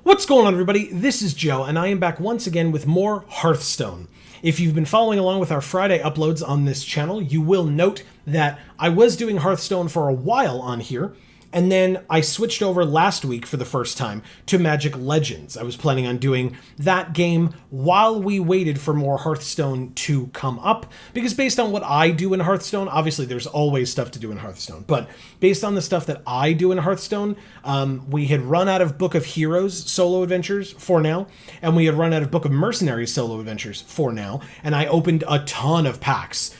What's going on, everybody? This is Joe, and I am back once again with more Hearthstone. If you've been following along with our Friday uploads on this channel, you will note that I was doing Hearthstone for a while on here, and then I switched over last week for the first time to Magic Legends. I was planning on doing that game while we waited for more Hearthstone to come up, because based on what I do in Hearthstone, obviously there's always stuff to do in Hearthstone, but based on the stuff that I do in Hearthstone, we had run out of Book of Heroes solo adventures for now, and we had run out of Book of Mercenaries solo adventures for now, and I opened a ton of packs.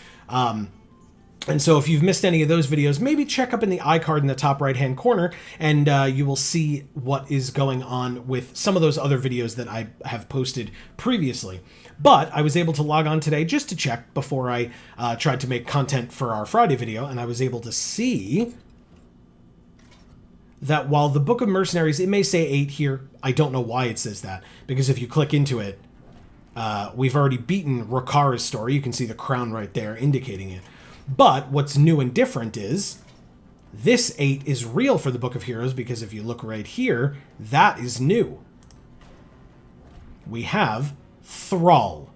And so if you've missed any of those videos, maybe check up in the iCard in the top right-hand corner, and you will see what is going on with some of those other videos that I have posted previously. But I was able to log on today just to check before I tried to make content for our Friday video, and I was able to see that while the Book of Mercenaries, it may say 8 here, I don't know why it says that, because if you click into it, we've already beaten Rakara's story. You can see the crown right there indicating it. But what's new and different is this 8 is real for the Book of Heroes, because if you look right here, that is new. We have Thrall,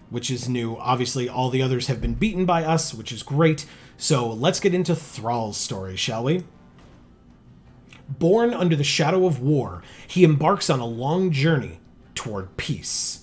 which is new. Obviously, all the others have been beaten by us, which is great. So let's get into Thrall's story, shall we? Born under the shadow of war, he embarks on a long journey toward peace.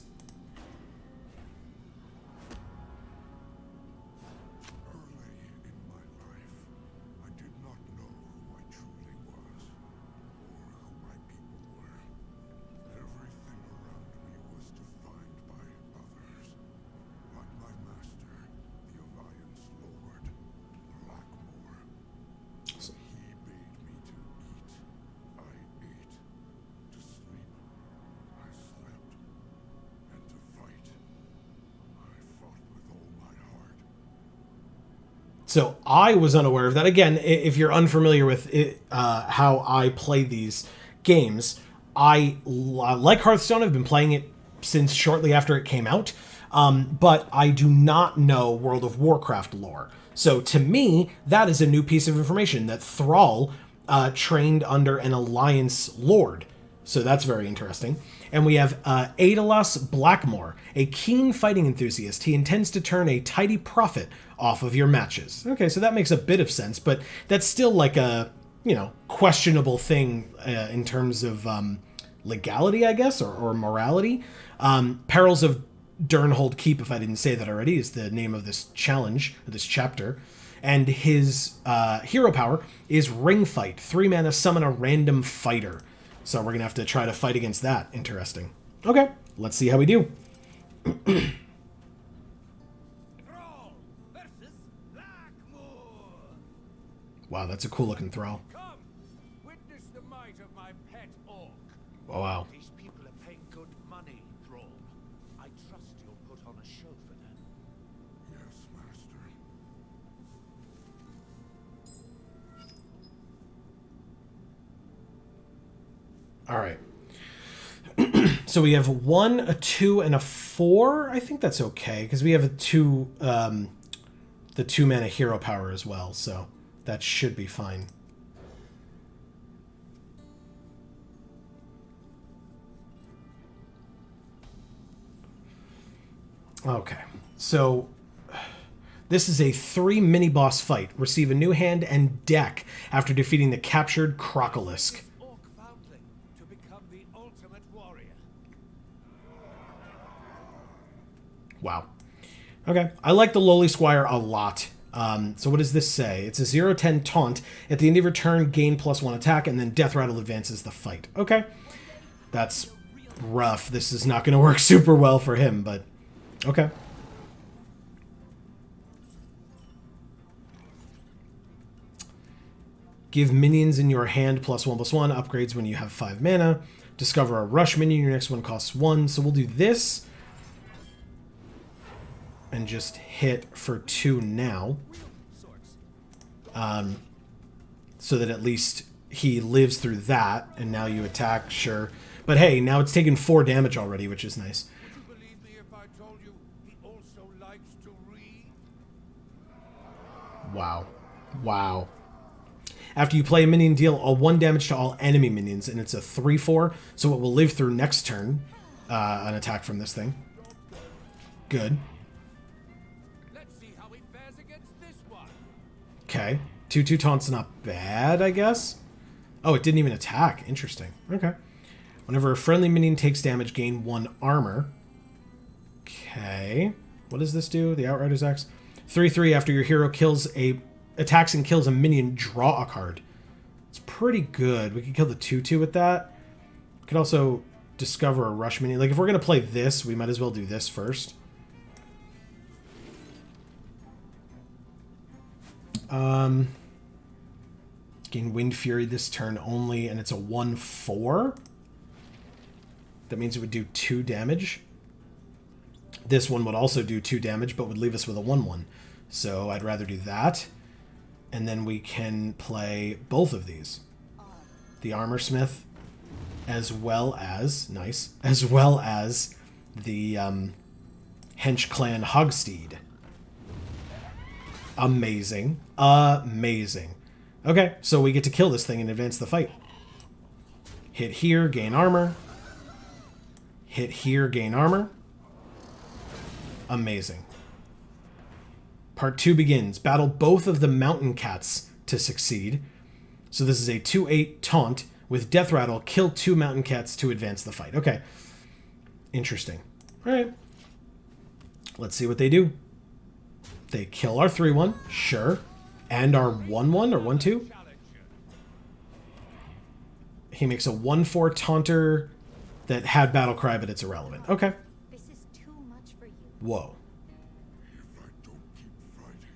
So I was unaware of that. Again, if you're unfamiliar with it, how I play these games, I like Hearthstone. I've been playing it since shortly after it came out, but I do not know World of Warcraft lore. So to me, that is a new piece of information, that Thrall trained under an Alliance Lord. So that's very interesting. And we have Aedalas Blackmore, a keen fighting enthusiast. He intends to turn a tidy profit off of your matches. Okay, so that makes a bit of sense, but that's still like a, questionable thing in terms of legality, I guess, or morality. Perils of Durnhold Keep, if I didn't say that already, is the name of this challenge, or this chapter. And his hero power is Ring Fight. 3 mana, summon a random fighter. So we're going to have to try to fight against that. Interesting. Okay, let's see how we do. Thrall versus Blackmore. Wow, that's a cool looking Thrall. Come, witness the might of my pet orc. Oh, wow. These people are paying good money, Thrall. I trust you'll put on a show for them. Yes, Master. All right. So we have 1, a 2, and a 4. I think that's okay, because we have a 2, the 2 mana hero power as well, so that should be fine. Okay, so this is a 3 mini-boss fight. Receive a new hand and deck after defeating the captured Crocolisk. Orc foundling to become the ultimate warrior. Wow. Okay, I like the Lowly Squire a lot. So what does this say? It's a 0/10 taunt. At the end of your turn, gain +1 attack, and then Death Rattle advances the fight. Okay, that's rough. This is not going to work super well for him, but okay. Give minions in your hand +1/+1, upgrades when you have 5 mana. Discover a rush minion, your next one costs 1. So we'll do this. And just hit for 2 now. So that at least he lives through that, and now you attack, sure. But hey, now it's taken 4 damage already, which is nice. Would you believe me if I told you he also likes to read? Wow. Wow. After you play a minion, deal a 1 damage to all enemy minions, and it's a 3/4, so it will live through next turn. An attack from this thing. Good. Let's see how it fares against this one. Okay. 2/2 taunt's not bad, I guess. Oh, it didn't even attack. Interesting. Okay. Whenever a friendly minion takes damage, gain 1 armor. Okay. What does this do? The Outrider's Axe. 3/3 after your hero attacks and kills a minion, draw a card. It's pretty good. We could kill the 2/2 with that. We could also discover a rush minion. Like, if we're going to play this, we might as well do this first. Gain Wind Fury this turn only, and it's a 1/4. That means it would do 2 damage. This one would also do 2 damage, but would leave us with a 1/1. So I'd rather do that. And then we can play both of these. The Armor Smith, as well as, nice, as well as the Hench Clan Hogsteed. Amazing. Amazing. Okay, so we get to kill this thing and advance the fight. Hit here, gain armor. Hit here, gain armor. Amazing. Part 2 begins. Battle both of the mountain cats to succeed. So this is a 2/8 taunt with Death Rattle. Kill 2 mountain cats to advance the fight. Okay. Interesting. All right. Let's see what they do. They kill our 3/1. Sure. And our 1/1 or 1/2. He makes a 1/4 taunter that had Battle Cry, but it's irrelevant. Okay. This is too much for you. Whoa. If I don't keep fighting,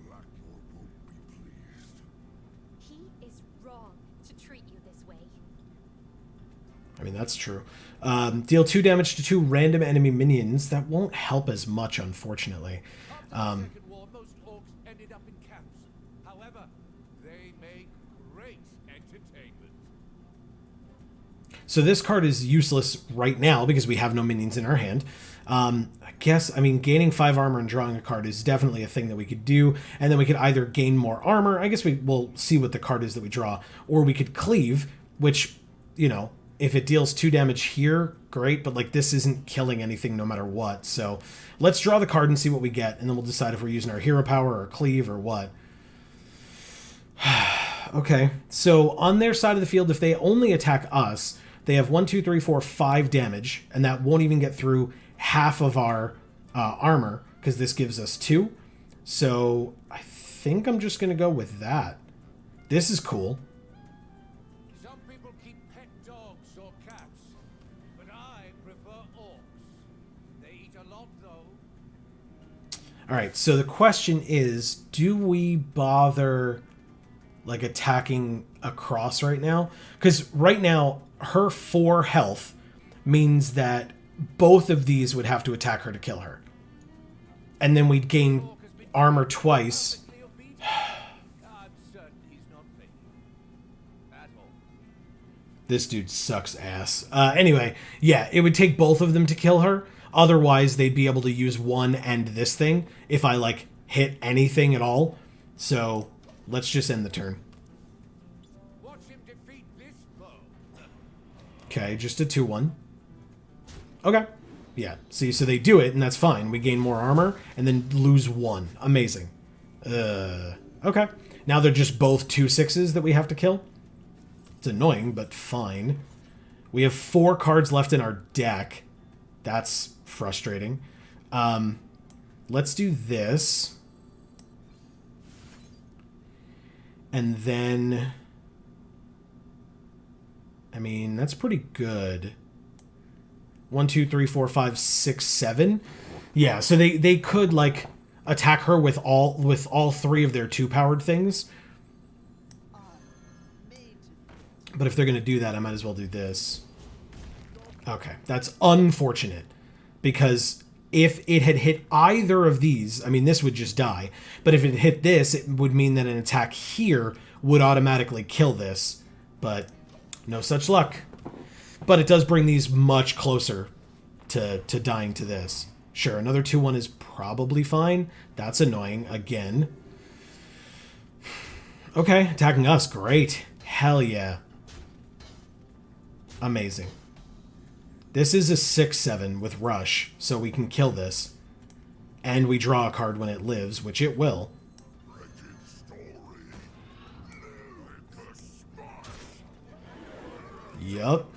Blackmore won't be pleased. He is wrong to treat you this way. I mean, that's true. Deal 2 damage to 2 random enemy minions. That won't help as much, unfortunately. After the Second War, most orcs ended up in camps. However, they make great entertainment. So this card is useless right now because we have no minions in our hand. I mean, gaining 5 armor and drawing a card is definitely a thing that we could do. And then we could either gain more armor. I guess we will see what the card is that we draw. Or we could cleave, which, you know, if it deals 2 damage here, great. But, like, this isn't killing anything no matter what. So let's draw the card and see what we get. And then we'll decide if we're using our hero power or cleave or what. Okay. So on their side of the field, if they only attack us, they have 1, 2, 3, 4, 5 damage. And that won't even get through half of our armor, because this gives us 2. So I think I'm just going to go with that. This is cool. Some people keep pet dogs or cats, but I prefer orcs. They eat a lot, though. All right, so the question is, do we bother, like, attacking across right now? Because right now, her 4 health means that both of these would have to attack her to kill her. And then we'd gain armor twice. I'm certain he's not ready. At all. This dude sucks ass. Anyway, yeah, it would take both of them to kill her. Otherwise, they'd be able to use one and this thing if I, like, hit anything at all. So, let's just end the turn. Watch him defeat this foe. Okay, just a 2/1. Okay. Yeah, see, so they do it, and that's fine. We gain more armor, and then lose 1. Amazing. Okay. Now they're just both 2/6s that we have to kill. It's annoying, but fine. We have 4 cards left in our deck. That's frustrating. Let's do this. And then... I mean, that's pretty good. 1, 2, 3, 4, 5, 6, 7. Yeah, so they could, like, attack her with all 3 of their 2-powered things. But if they're going to do that, I might as well do this. Okay, that's unfortunate. Because if it had hit either of these, I mean, this would just die. But if it hit this, it would mean that an attack here would automatically kill this. But no such luck. But it does bring these much closer to dying to this. Sure, another 2/1 is probably fine. That's annoying again. Okay, attacking us. Great. Hell yeah. Amazing. This is a 6/7 with Rush, so we can kill this. And we draw a card when it lives, which it will. Yup.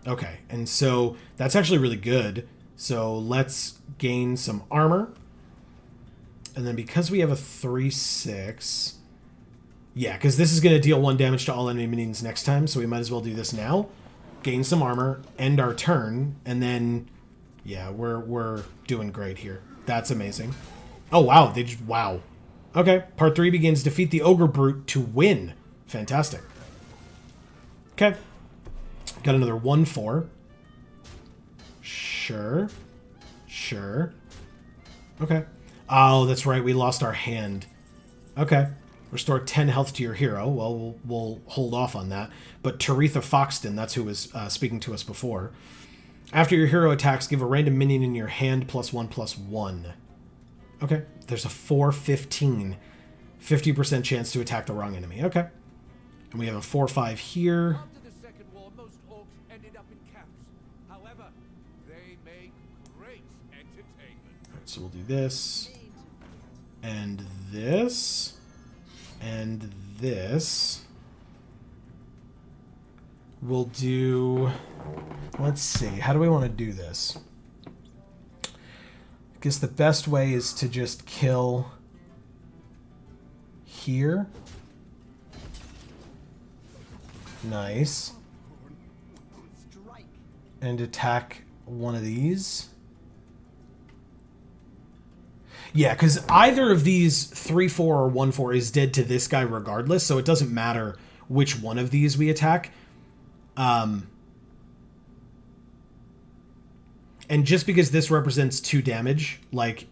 Okay, and so that's actually really good. So let's gain some armor. And then because we have a 3/6... Yeah, because this is going to deal 1 damage to all enemy minions next time, so we might as well do this now. Gain some armor, end our turn, and then... Yeah, we're doing great here. That's amazing. Oh, wow. They just... Wow. Okay, part 3 begins. Defeat the Ogre Brute to win. Fantastic. Okay. Got another 1/4. Sure. Sure. Okay. Oh, that's right. We lost our hand. Okay. Restore 10 health to your hero. Well, we'll hold off on that. But Taretha Foxton, that's who was speaking to us before. After your hero attacks, give a random minion in your hand +1/+1. Okay. There's a 4/15. 50% chance to attack the wrong enemy. Okay. And we have a 4/5 here. After the Second War, most orcs ended up in camps. However, they make great entertainment. Alright, so we'll do this. And this. And this. We'll do... Let's see. How do we want to do this? I guess the best way is to just kill here. Nice. And attack one of these. Yeah, because either of these 3/4 or 1/4 is dead to this guy regardless, so it doesn't matter which one of these we attack. And just because this represents 2 damage, like,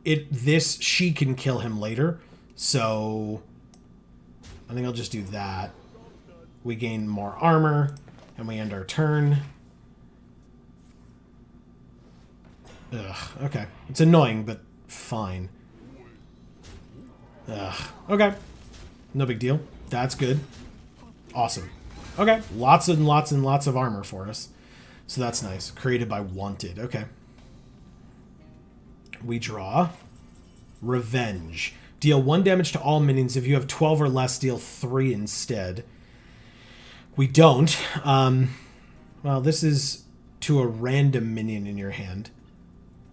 she can kill him later. So, I think I'll just do that. We gain more armor, and we end our turn. Ugh, okay. It's annoying, but fine. Ugh, okay. No big deal. That's good. Awesome. Okay, lots and lots and lots of armor for us. So that's nice. Created by Wanted. Okay. We draw. Revenge. Deal 1 damage to all minions. If you have 12 or less, deal 3 instead. We don't. Well, this is to a random minion in your hand.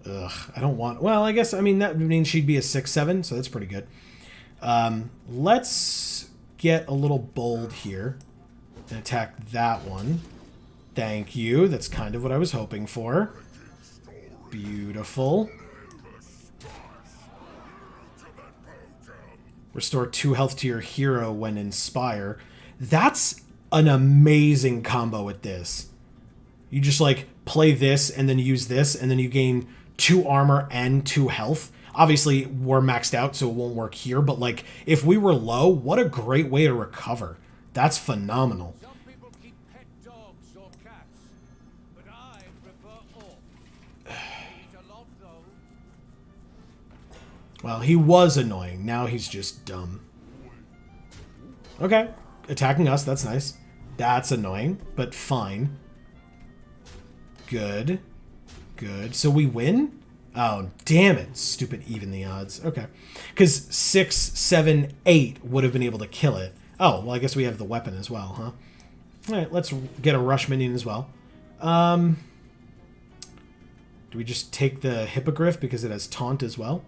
Ugh, I don't want... Well, I guess, I mean, that means she'd be a 6/7, so that's pretty good. Let's get a little bold here and attack that one. Thank you. That's kind of what I was hoping for. Beautiful. Restore 2 health to your hero when Inspire. That's an amazing combo with this. You just, like, play this and then use this, and then you gain 2 armor and 2 health. Obviously, we're maxed out, so it won't work here, but, like, if we were low, what a great way to recover. That's phenomenal. Some people keep pet dogs or cats, but I prefer orcs. They eat a lot, though. Well, he was annoying. Now he's just dumb. Okay. Attacking us, that's nice. That's annoying, but fine. Good. Good. So we win? Oh, damn it. Stupid even the odds. Okay. Because 6, 7, 8 would have been able to kill it. Oh, well, I guess we have the weapon as well, huh? Alright, let's get a rush minion as well. Do we just take the Hippogriff because it has taunt as well?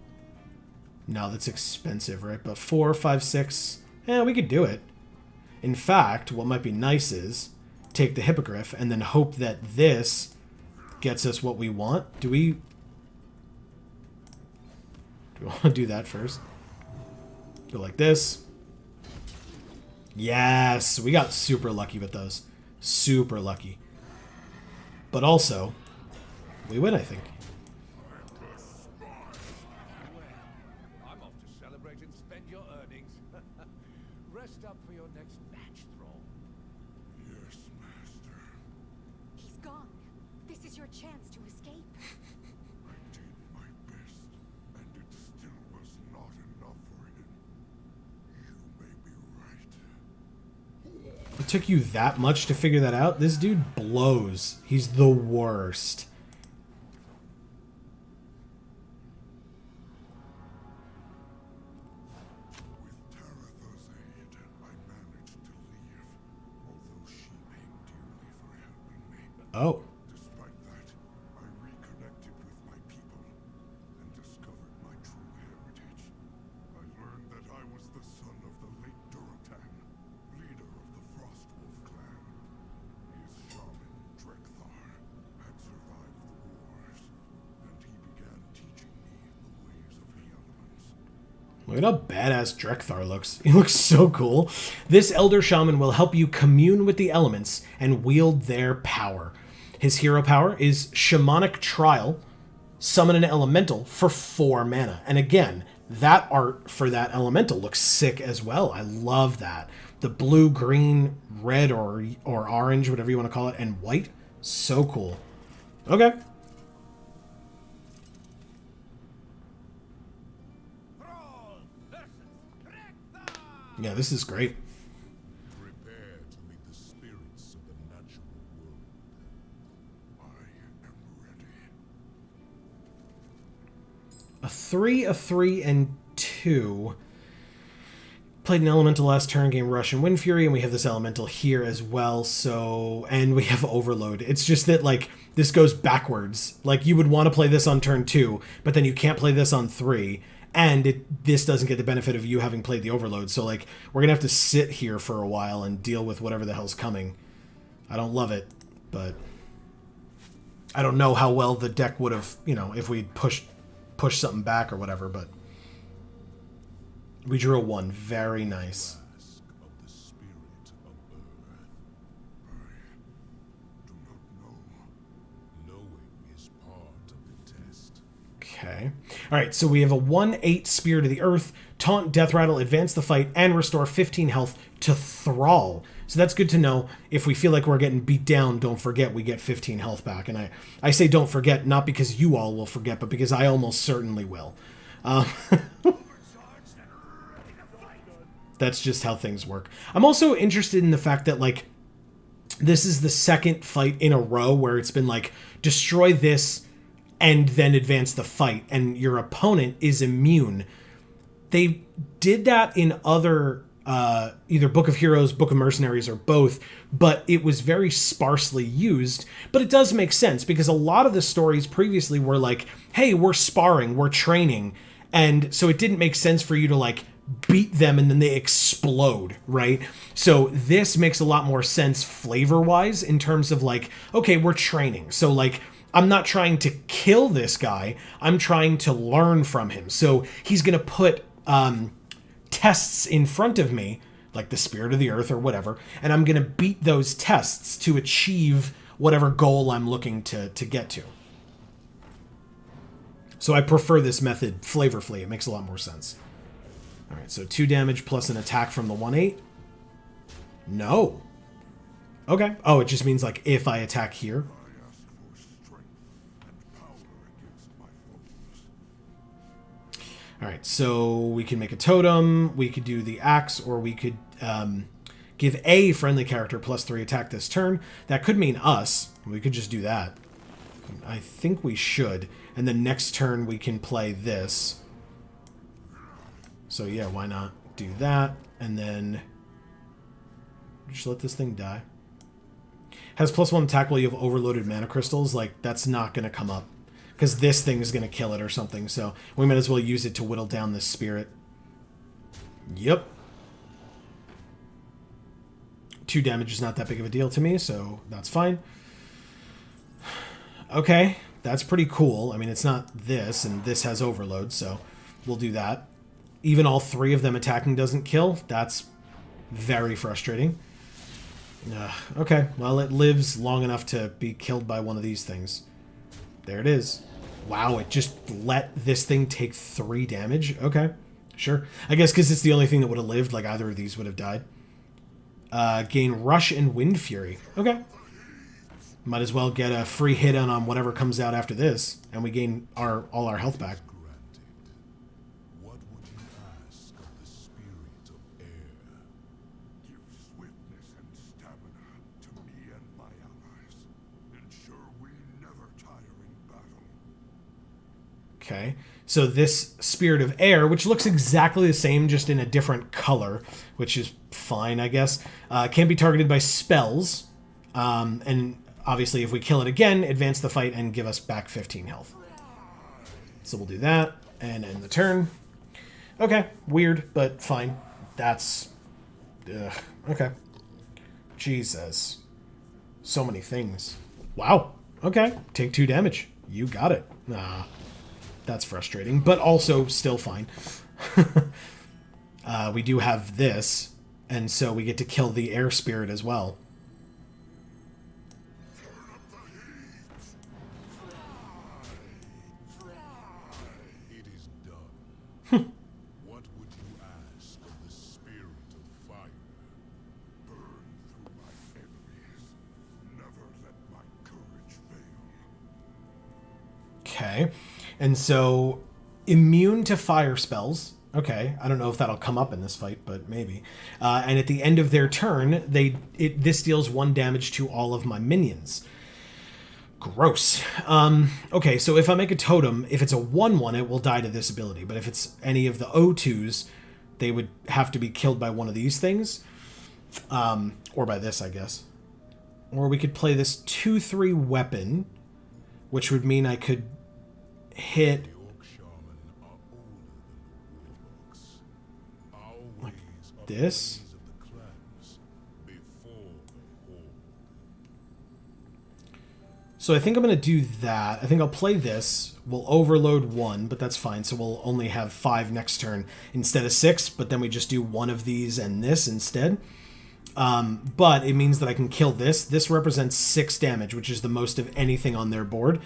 No, that's expensive, right? But 4, 5, 6... Yeah, we could do it. In fact, what might be nice is take the Hippogriff and then hope that this gets us what we want. Do we want to do that first? Go like this. Yes, we got super lucky with those. Super lucky. But also, we win, I think. I'm off to celebrate and spend your earnings. Rest up for your next match, Thrall. Yes, Master. He's gone. This is your chance to escape. I did my best, and it still was not enough for him. It took you that much to figure that out? This dude blows. He's the worst. With Taratha's aid, I managed to leave, although she paid dearly for helping me. Oh. Despite that, I reconnected with my people and discovered my true heritage. I learned that I was the son of the late Duratan, leader of the Frostwolf clan. His shaman, Drekthar, had survived the wars, and he began teaching me the ways of the elements. Look at how badass Drekthar looks. He looks so cool. This Elder Shaman will help you commune with the elements and wield their power. His hero power is Shamanic Trial. Summon an elemental for 4 mana. And again, that art for that elemental looks sick as well. I love that. The blue, green, red, or orange, whatever you want to call it, and white. So cool. Okay. Thrall versus Rekthar! Yeah, this is great. Prepare to meet the spirits of the natural world. I am ready. A 3, and 2. Played an elemental last turn, game Rush and Wind Fury, and we have this elemental here as well, so... And we have Overload. It's just that, like, this goes backwards. Like, you would want to play this on turn 2, but then you can't play this on 3, and this doesn't get the benefit of you having played the Overload, so, like, we're gonna have to sit here for a while and deal with whatever the hell's coming. I don't love it, but... I don't know how well the deck would have, you know, if we'd push something back or whatever, but... We drew a 1. Very nice. Ask of the spirit of Earth. I do not know. Knowing is part of the test. Okay. Alright, so we have a 1/8 Spirit of the Earth, Taunt, Death Rattle, Advance the Fight, and restore 15 health to Thrall. So that's good to know. If we feel like we're getting beat down, don't forget we get 15 health back. And I say don't forget, not because you all will forget, but because I almost certainly will. That's just how things work. I'm also interested in the fact that, like, this is the second fight in a row where it's been, like, destroy this and then advance the fight, and your opponent is immune. They did that in other, either Book of Heroes, Book of Mercenaries, or both, but it was very sparsely used. But it does make sense, because a lot of the stories previously were like, hey, we're sparring, we're training, and so it didn't make sense for you to, like, beat them and then they explode, right? So this makes a lot more sense flavor-wise in terms of, like, okay, we're training. So, like, I'm not trying to kill this guy. I'm trying to learn from him. So he's going to put tests in front of me, like the Spirit of the Earth or whatever, and I'm going to beat those tests to achieve whatever goal I'm looking to get to. So I prefer this method flavorfully. It makes a lot more sense. All right, so 2 damage plus an attack from the 1/8. No. Okay. Oh, it just means, like, if I attack here. I ask for strength and power against my foes. All right, so we can make a totem. We could do the axe, or we could give a friendly character +3 attack this turn. That could mean us. We could just do that. I think we should. And then next turn we can play this. So yeah, why not do that? And then just let this thing die. Has +1 attack while you have overloaded mana crystals. Like, that's not going to come up, because this thing is going to kill it or something. So we might as well use it to whittle down this spirit. Yep. 2 damage is not that big of a deal to me, so that's fine. Okay, that's pretty cool. I mean, it's not this, and this has overload, so we'll do that. Even all 3 of them attacking doesn't kill. That's very frustrating. Okay, well, it lives long enough to be killed by one of these things. There it is. Wow, it just let this thing take 3 damage? Okay, sure. I guess because it's the only thing that would have lived, like either of these would have died. Gain Rush and Wind Fury. Okay. Might as well get a free hit on whatever comes out after this, and we gain all our health back. Granted. What would you ask of the spirit of air? Give swiftness and Okay. So this Spirit of Air, which looks exactly the same, just in a different color, which is fine, I guess, can be targeted by spells. And obviously, if we kill it again, advance the fight and give us back 15 health. So we'll do that and end the turn. Okay, weird, but fine. That's... okay. Jesus. So many things. Wow. Okay, take 2 damage. You got it. That's frustrating, but also still fine. We do have this, and so we get to kill the air spirit as well. It is done. What would you ask of the spirit of fire? Burn through my enemies. Never let my courage fail. Okay, and so immune to fire spells. Okay, I don't know if that'll come up in this fight, but maybe. And at the end of their turn, this deals 1 damage to all of my minions. Gross. Okay, so if I make a totem, if it's a 1/1, it will die to this ability. But if it's any of the O2s, they would have to be killed by one of these things. Or by this, I guess. Or we could play this 2/3 weapon, which would mean I could hit... The orc shaman are older than the warlocks. Our Like ways are this? the ways of the clans before the horde. So I think I'm going to do that. I think I'll play this. We'll overload 1, but that's fine. So we'll only have 5 next turn instead of 6, but then we just do 1 of these and this instead. But it means that I can kill this. This represents 6 damage, which is the most of anything on their board.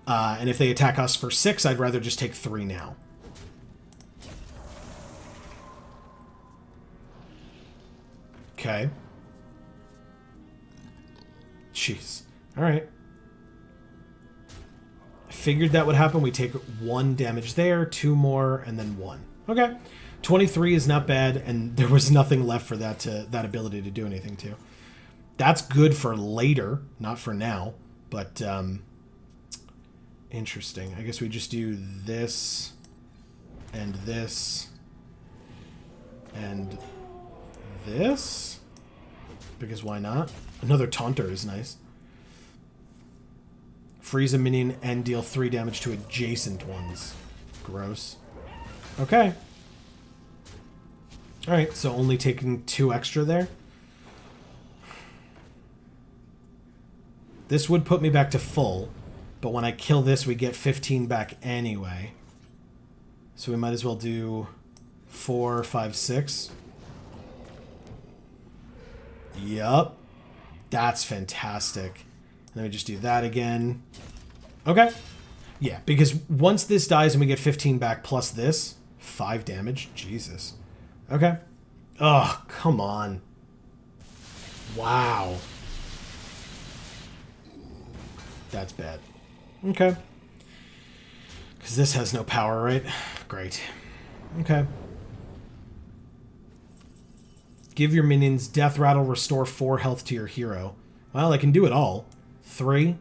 And if they attack us for 6, I'd rather just take 3 now. Okay. Jeez. All right. Figured that would happen. We take 1 damage there, 2 more, and then 1. Okay. 23 is not bad, and there was nothing left for that ability to do anything to. That's good for later, not for now. But interesting. I guess we just do this and this and this, because why not? Another taunter is nice. Freeze a minion and deal 3 damage to adjacent ones. Gross. Okay. Alright, so only taking 2 extra there. This would put me back to full, but when I kill this, we get 15 back anyway. So we might as well do 4, 5, 6. Yup. That's fantastic. Let me just do that again. Okay. Yeah, because once this dies and we get 15 back plus this, 5 damage. Jesus. Okay. Oh, come on. Wow. That's bad. Okay. Because this has no power, right? Great. Okay. Give your minions Death Rattle, restore 4 health to your hero. Well, I can do it all. 3.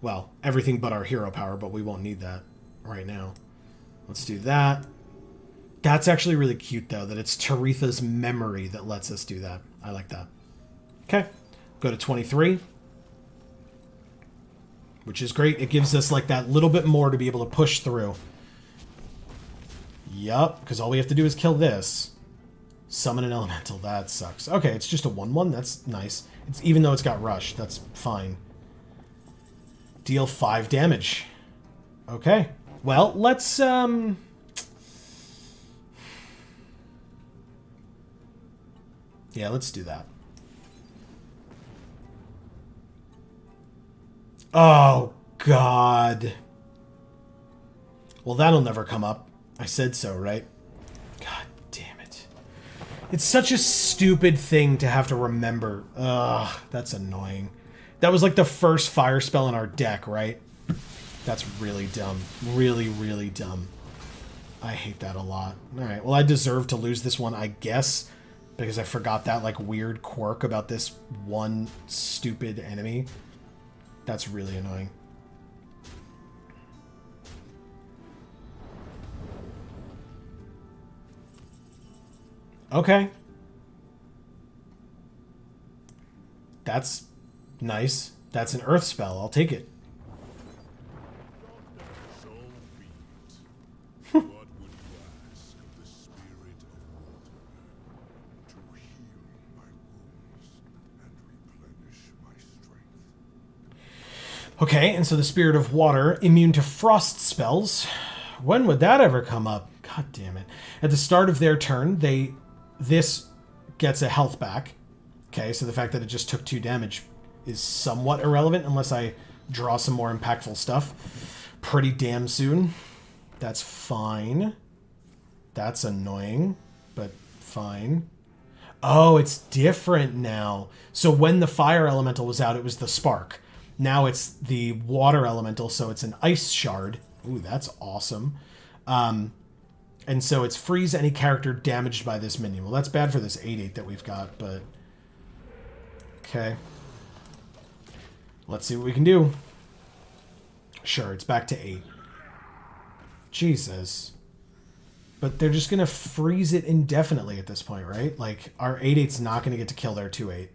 Well, everything but our hero power, but we won't need that right now. Let's do that. That's actually really cute, though, that it's Taritha's memory that lets us do that. I like that. Okay. Go to 23. Which is great. It gives us, like, that little bit more to be able to push through. Yup, because all we have to do is kill this. Summon an elemental. That sucks. Okay, it's just a 1/1. That's nice. Even though it's got rush, that's fine. Deal 5 damage. Okay. Well, let's, Yeah, let's do that. Oh, God. Well, that'll never come up. I said so, right? God damn it. It's such a stupid thing to have to remember. Ugh, that's annoying. That was like the first fire spell in our deck, right? That's really dumb. Really, really dumb. I hate that a lot. Alright, well, I deserve to lose this one, I guess, because I forgot that, like, weird quirk about this one stupid enemy. That's really annoying. Okay. That's nice. That's an earth spell. I'll take it. So be it. What would you ask of the spirit of water? To heal my wounds and replenish my strength. Okay, and so the spirit of water, immune to frost spells. When would that ever come up? God damn it. At the start of their turn, this gets a health back. Okay, so the fact that it just took 2 damage is somewhat irrelevant unless I draw some more impactful stuff pretty damn soon. That's fine. That's annoying, but fine. Oh, it's different now. So when the fire elemental was out, it was the spark. Now it's the water elemental, so it's an ice shard. Ooh, that's awesome. And so it's freeze any character damaged by this minion. Well, that's bad for this 8/8 that we've got, but... Okay. Let's see what we can do. Sure, it's back to 8. Jesus. But they're just going to freeze it indefinitely at this point, right? Like, our 8/8's not going to get to kill their 2/8.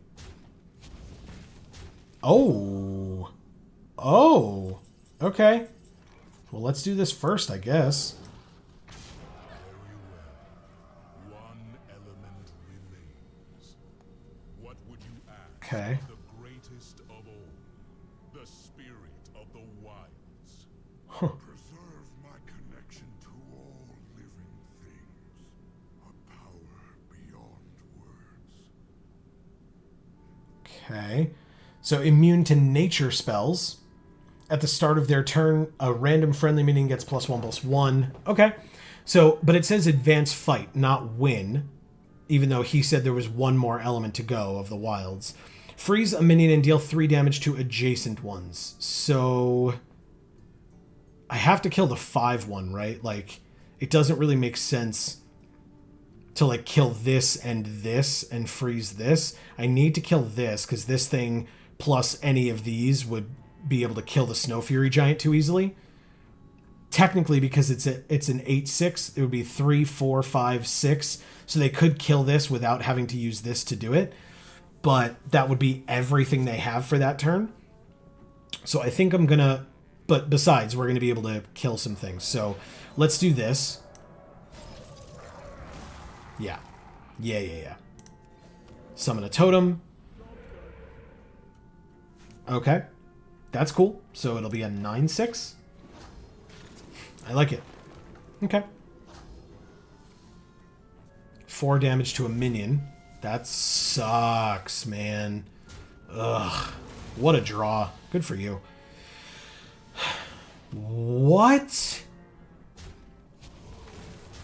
Oh. Oh. Okay. Well, let's do this first, I guess. Very well. One element remains. What would you ask? Okay. The greatest of all, the spirit of the wilds. Preserve my connection to all living things. A power beyond words. Okay. So immune to nature spells. At the start of their turn, a random friendly minion gets +1/+1. Okay. So, but it says advance fight, not win. Even though he said there was one more element to go of the wilds. Freeze a minion and deal 3 damage to adjacent ones. So... I have to kill the 5/1, right? Like, it doesn't really make sense to, like, kill this and freeze this. I need to kill this, because this thing plus any of these would be able to kill the Snow Fury Giant too easily. Technically, because it's an 8/6, it would be 3, 4, 5, 6. So they could kill this without having to use this to do it. But that would be everything they have for that turn. So I think I'm going to... But besides, we're going to be able to kill some things. So let's do this. Yeah. Yeah. Summon a totem. Okay. That's cool. So it'll be a 9/6. I like it. Okay. 4 damage to a minion. That sucks, man. Ugh. What a draw. Good for you. What?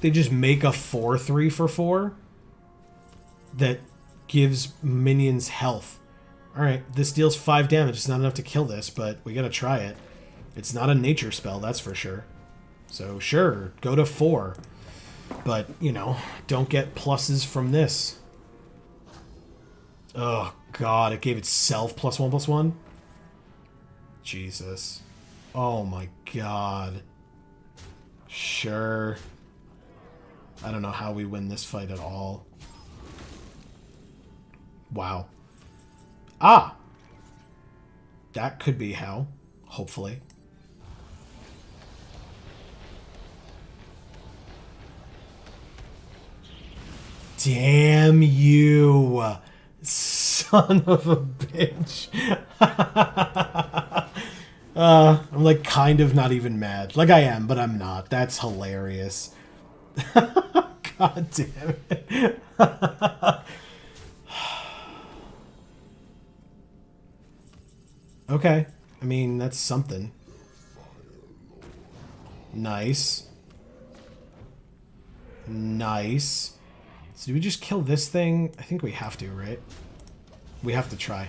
They just make a 4/3 for 4? That gives minions health. Alright, this deals 5 damage. It's not enough to kill this, but we gotta try it. It's not a nature spell, that's for sure. So, sure, go to 4. But, you know, don't get pluses from this. Oh, God, it gave itself +1/+1? Jesus. Oh, my God. Sure. I don't know how we win this fight at all. Wow. Ah! That could be how. Hopefully. Damn you! Son of a bitch. I'm like kind of not even mad. Like I am, but I'm not. That's hilarious. God damn it. Okay. I mean, that's something. Nice. Nice. So do we just kill this thing? I think we have to, right? We have to try.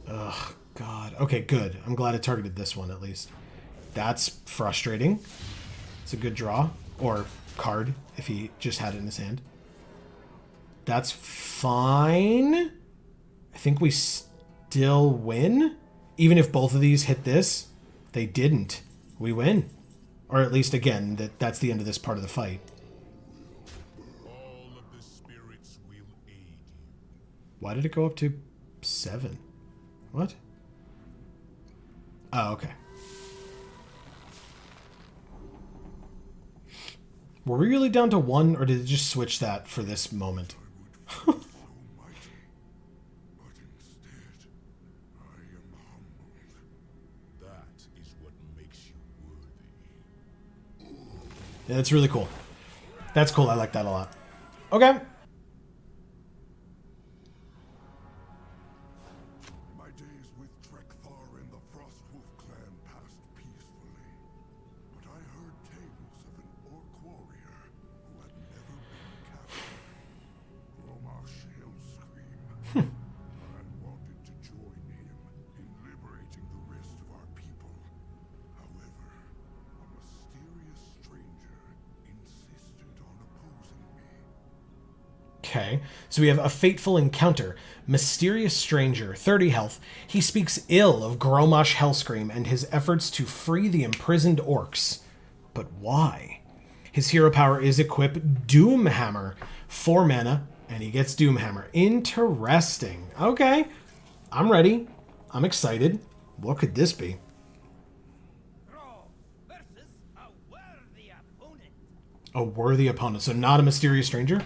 Ugh, God. Okay, good. I'm glad I targeted this one, at least. That's frustrating. It's a good draw. Or card, if he just had it in his hand. That's fine. I think we still win. Even if both of these hit this, they didn't. We win. Or at least, again, that's the end of this part of the fight. Why did it go up to 7? What? Oh, okay. Were we really down to 1, or did it just switch that for this moment? So mighty, but instead, I am humbled. That is what makes you worthy. Yeah, that's really cool. That's cool. I like that a lot. Okay. My days with Trekthar and the Frostwolf clan passed peacefully, but I heard tales of an orc warrior who had never been captured. Gromash Hellscream. I wanted to join him in liberating the rest of our people. However, a mysterious stranger insisted on opposing me. Okay, so we have a fateful encounter. Mysterious stranger, 30 health. He speaks ill of Gromash Hellscream and his efforts to free the imprisoned orcs. But why? His hero power is equip Doomhammer. 4 mana, and he gets Doomhammer. Interesting. Okay, I'm ready. I'm excited. What could this be? Thrall versus a worthy opponent. A worthy opponent, so not a mysterious stranger?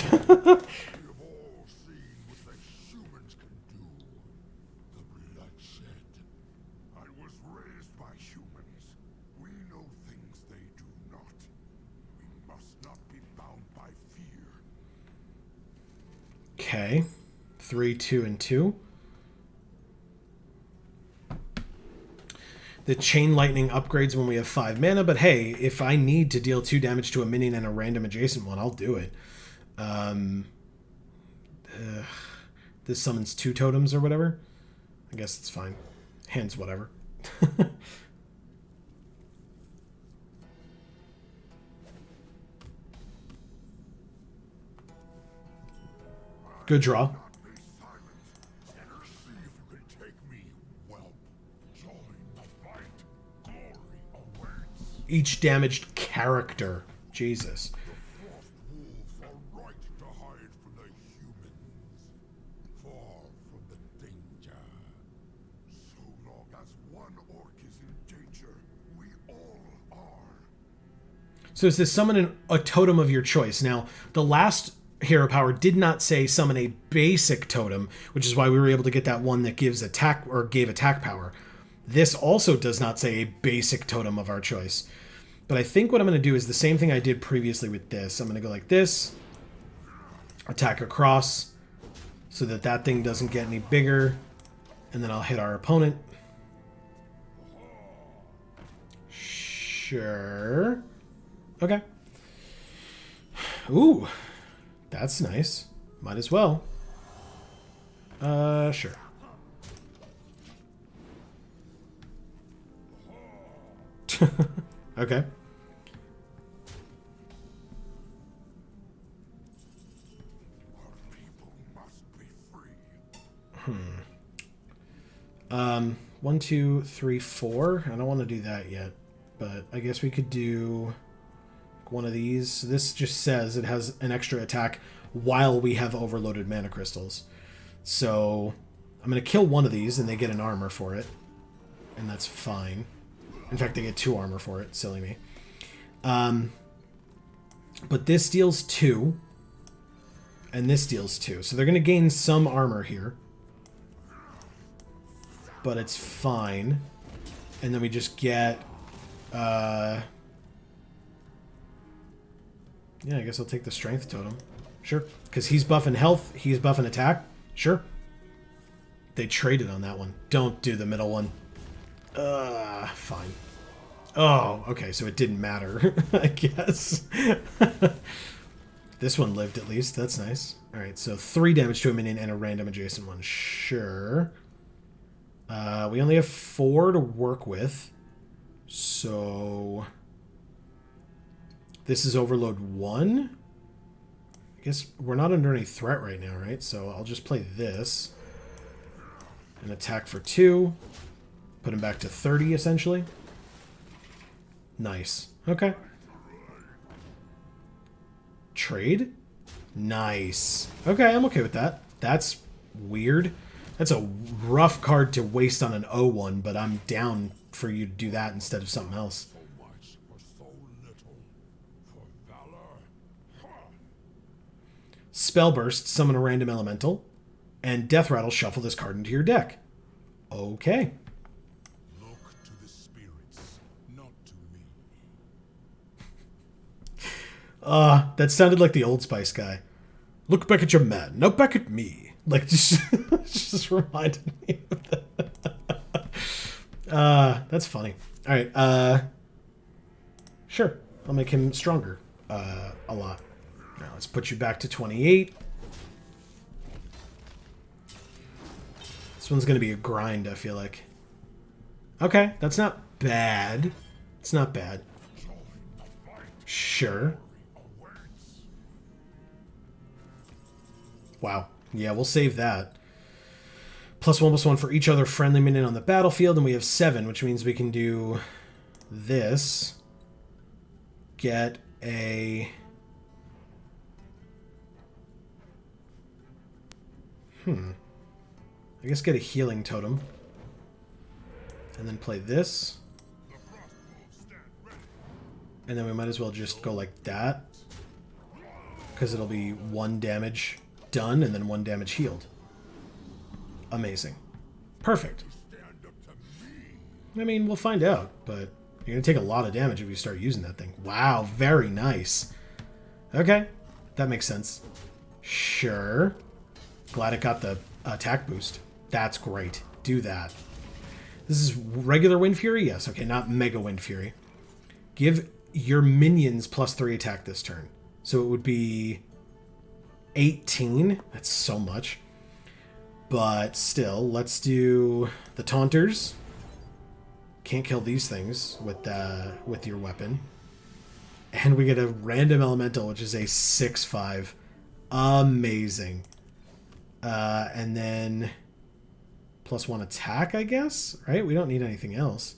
We have all seen what the humans can do. The bloodshed. I was raised by humans. We know things they do not. We must not be bound by fear. Okay. 3, 2, and 2. The Chain Lightning upgrades when we have 5 mana, but hey, if I need to deal 2 damage to a minion and a random adjacent one, I'll do it. This summons 2 totems or whatever. I guess it's fine. Hands whatever. Good draw. Not be silent. See if you can take me, whelp. Join the fight. Glory awaits. Each damaged character. Jesus. The frost wolves are right to hide from the humans. Far from the danger. So long as one orc is in danger, we all are. So it says summon a totem of your choice. Now, the last hero power did not say summon a basic totem, which is why we were able to get that one that gives attack or gave attack power. This also does not say a basic totem of our choice. But I think what I'm going to do is the same thing I did previously with this. I'm going to go like this, attack across, so that that thing doesn't get any bigger, and then I'll hit our opponent. Sure. Okay. Ooh. That's nice. Might as well. Sure. Okay. Our people must be free. 1, 2, 3, 4. I don't want to do that yet, but I guess we could do one of these. This just says it has an extra attack while we have overloaded mana crystals. So I'm going to kill one of these and they get an armor for it. And that's fine. In fact, they get 2 armor for it. Silly me. But this deals 2. And this deals 2. So they're going to gain some armor here. But it's fine. And then we just get... yeah, I guess I'll take the strength totem. Sure. Because he's buffing health, he's buffing attack. Sure. They traded on that one. Don't do the middle one. Fine. Oh, okay, so it didn't matter, I guess. This one lived at least. That's nice. Alright, so 3 damage to a minion and a random adjacent one. Sure. We only have 4 to work with. So... this is overload 1. I guess we're not under any threat right now, right? So I'll just play this. And attack for 2. Put him back to 30, essentially. Nice. Okay. Trade? Nice. Okay, I'm okay with that. That's weird. That's a rough card to waste on an O1, but I'm down for you to do that instead of something else. So much for so little. For valor. Ha! Spell Burst, summon a random elemental, and Death Rattle, shuffle this card into your deck. Okay. Look to the spirits, not to me. That sounded like the Old Spice guy. Look back at your man, now back at me. Like, just reminded me of that. That's funny. Alright, sure. I'll make him stronger. A lot. Now, let's put you back to 28. This one's gonna be a grind, I feel like. Okay, that's not bad. It's not bad. Sure. Wow. Yeah, we'll save that. +1/+1 for each other friendly minion on the battlefield, and we have 7, which means we can do this. Get a... I guess get a healing totem. And then play this. And then we might as well just go like that. Because it'll be 1 damage done and then 1 damage healed. Amazing. Perfect. I mean, we'll find out, but you're going to take a lot of damage if you start using that thing. Wow, very nice. Okay, that makes sense. Sure. Glad it got the attack boost. That's great. Do that. This is regular Wind Fury? Yes. Okay, not Mega Wind Fury. Give your minions +3 attack this turn. So it would be 18. That's so much. But still, let's do the Taunters. Can't kill these things with your weapon. And we get a random elemental, which is a 6/5. Amazing. And then +1 attack, I guess? Right? We don't need anything else.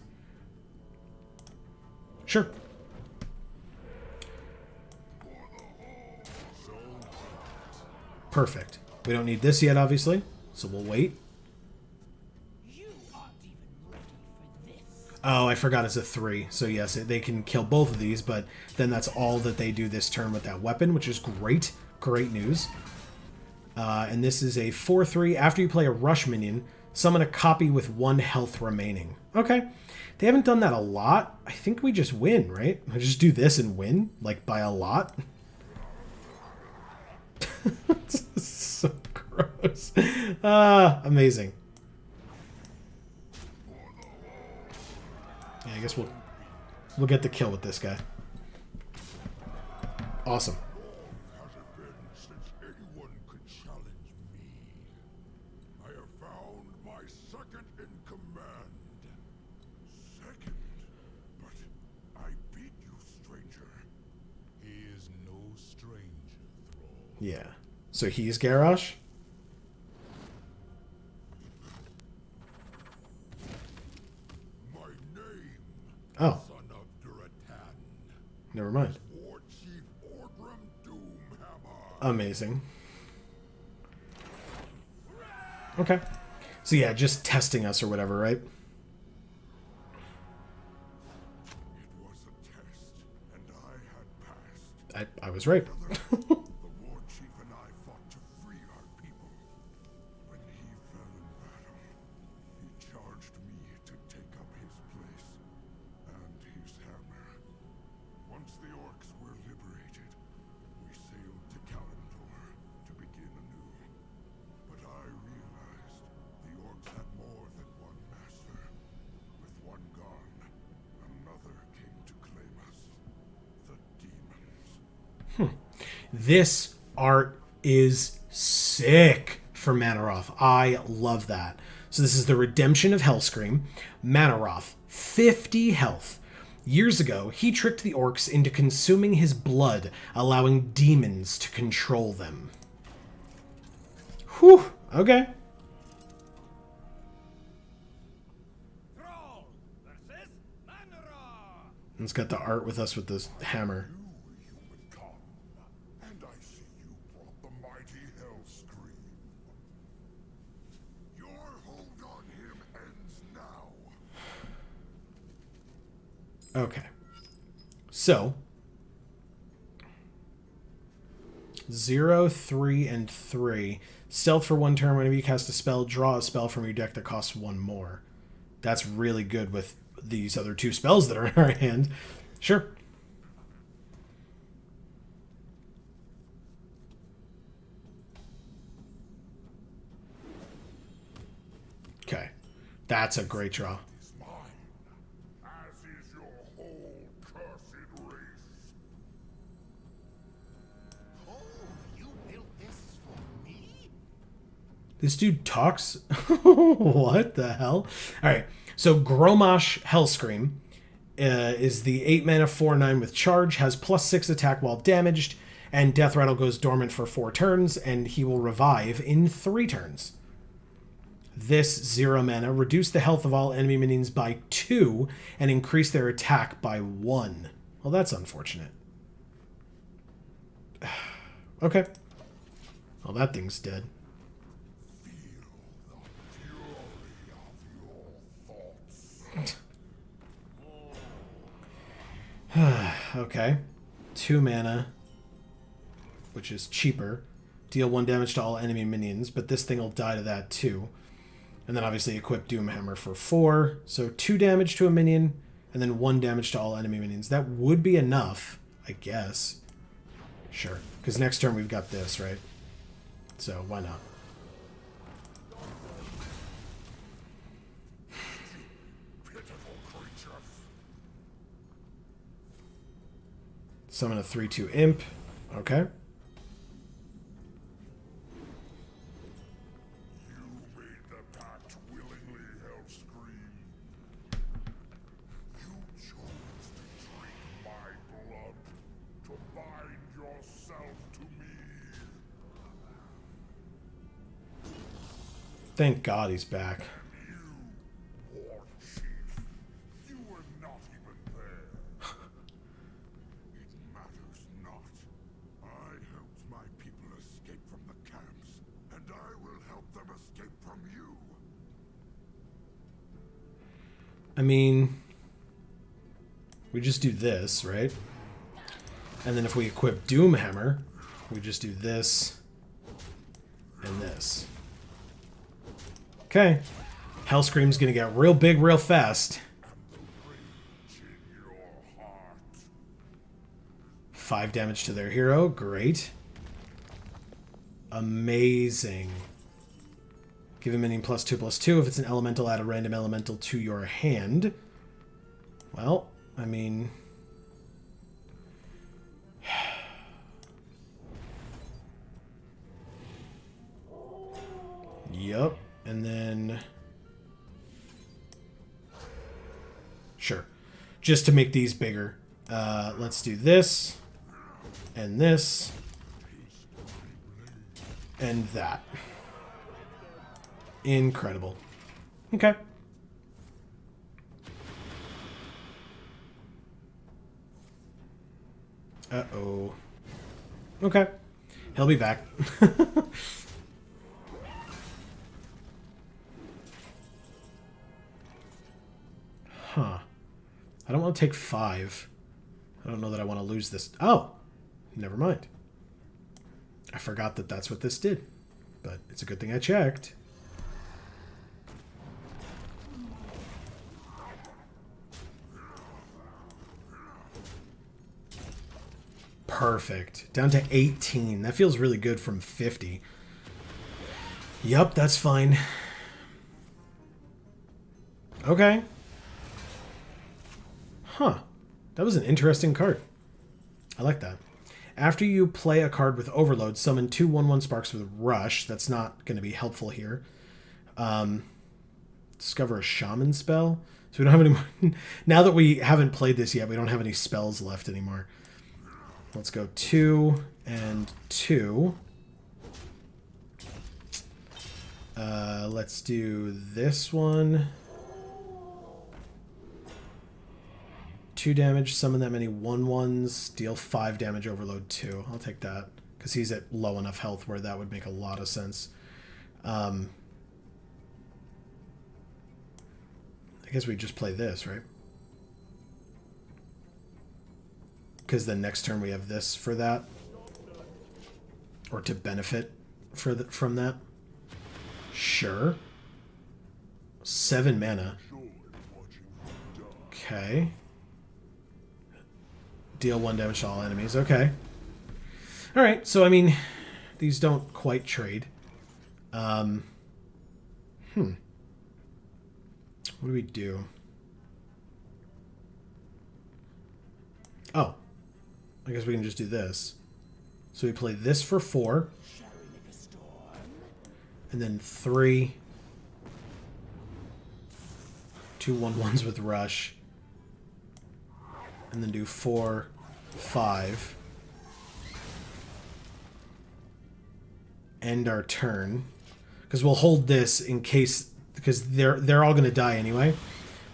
Sure. Perfect. We don't need this yet, obviously, so we'll wait. You aren't even ready for this. Oh, I forgot it's a 3. So yes, they can kill both of these, but then that's all that they do this turn with that weapon, which is great. Great news. And this is a 4/3. After you play a rush minion, summon a copy with 1 health remaining. Okay. They haven't done that a lot. I think we just win, right? I just do this and win, like by a lot. This is so gross. Amazing. Yeah, I guess we'll get the kill with this guy. Awesome. Has it been since anyone could challenge me? I have found my second in command. Second? But I beat you, stranger. He is no stranger, Thrall. Yeah. So he's Garrosh? My name, Oh, son of Duratan. never mind. War Chief Orgrim Doomhammer. Amazing. Okay. So yeah, just testing us or whatever, right? It was a test, and I had passed. I was right. The war chief and I fought to free our people. When he fell in battle, he charged me to take up his place and his hammer. Once the orcs were liberated, we sailed to Kalimdor to begin anew. But I realized the orcs had more than one master. With one gone, another came to claim us. The demons. This art is sick for Manaroth. I love that. So this is the Redemption of Hellscream. Manaroth, 50 health. Years ago, he tricked the orcs into consuming his blood, allowing demons to control them. Whew, okay. Thrall versus Manora. It's got the art with us with this hammer. You would come, and I see you brought the mighty Hellscream. Okay. So 0, 3, and 3. Stealth for 1 turn. Whenever you cast a spell, draw a spell from your deck that costs 1 more. That's really good with these other 2 spells that are in our hand. Sure. Okay. That's a great draw. Is mine, as is your whole cursed race. Oh, you built this for me? This dude talks. What the hell? All right. So Gromash Hellscream is the 8 mana 4/9 with charge, has +6 attack while damaged, and Death Rattle goes dormant for 4 turns, and he will revive in 3 turns. This 0 mana reduce the health of all enemy minions by 2 and increase their attack by 1. Well, that's unfortunate. Okay. Well, that thing's dead. Okay. 2 mana, which is cheaper. Deal 1 damage to all enemy minions, but this thing will die to that too. And then obviously equip Doomhammer for 4. So 2 damage to a minion, and then 1 damage to all enemy minions. That would be enough, I guess. Sure. Because next turn we've got this, right? So why not? Pitiful creatures. Summon a 3/2 imp. Okay. You made the pact willingly, Hellscream. You chose to drink my blood, to bind yourself to me. Thank God he's back. You, War Chief, you were not even there. It matters not. I helped my people escape from the camps, and I will help them escape from you. I mean, we just do this, right? And then if we equip Doomhammer, we just do this and this. Okay. Hellscream's gonna get real big real fast. Rage in your heart. 5 damage to their hero. Great. Amazing. Give a minion +2/+2. If it's an elemental, add a random elemental to your hand. Well, I mean... Yup. And then... Sure. Just to make these bigger. Let's do this. And this. And that. Incredible. Okay. Uh-oh. Okay. He'll be back. Huh. I don't want to take 5. I don't know that I want to lose this. Oh! Never mind. I forgot that that's what this did. But it's a good thing I checked. Perfect. Down to 18. That feels really good from 50. Yup, that's fine. Okay. Huh. That was an interesting card. I like that. After you play a card with Overload, summon 2 1/1 Sparks with Rush. That's not going to be helpful here. Discover a Shaman spell. So we don't have any more. Now that we haven't played this yet, we don't have any spells left anymore. Let's go 2 and 2. Let's do this one. 2 damage, summon that many 1/1s, deal 5 damage, overload 2. I'll take that, because he's at low enough health where that would make a lot of sense. I guess we just play this, right? because then next turn we have this for that. Or to benefit from that. Sure. 7 mana. Okay. Deal 1 damage to all enemies. Okay. Alright, so I mean, these don't quite trade. What do we do? Oh. I guess we can just do this. So we play this for 4. And then 3. 2 1/1s with Rush. And then do 4, 5. End our turn. Because we'll hold this in case... Because they're all going to die anyway.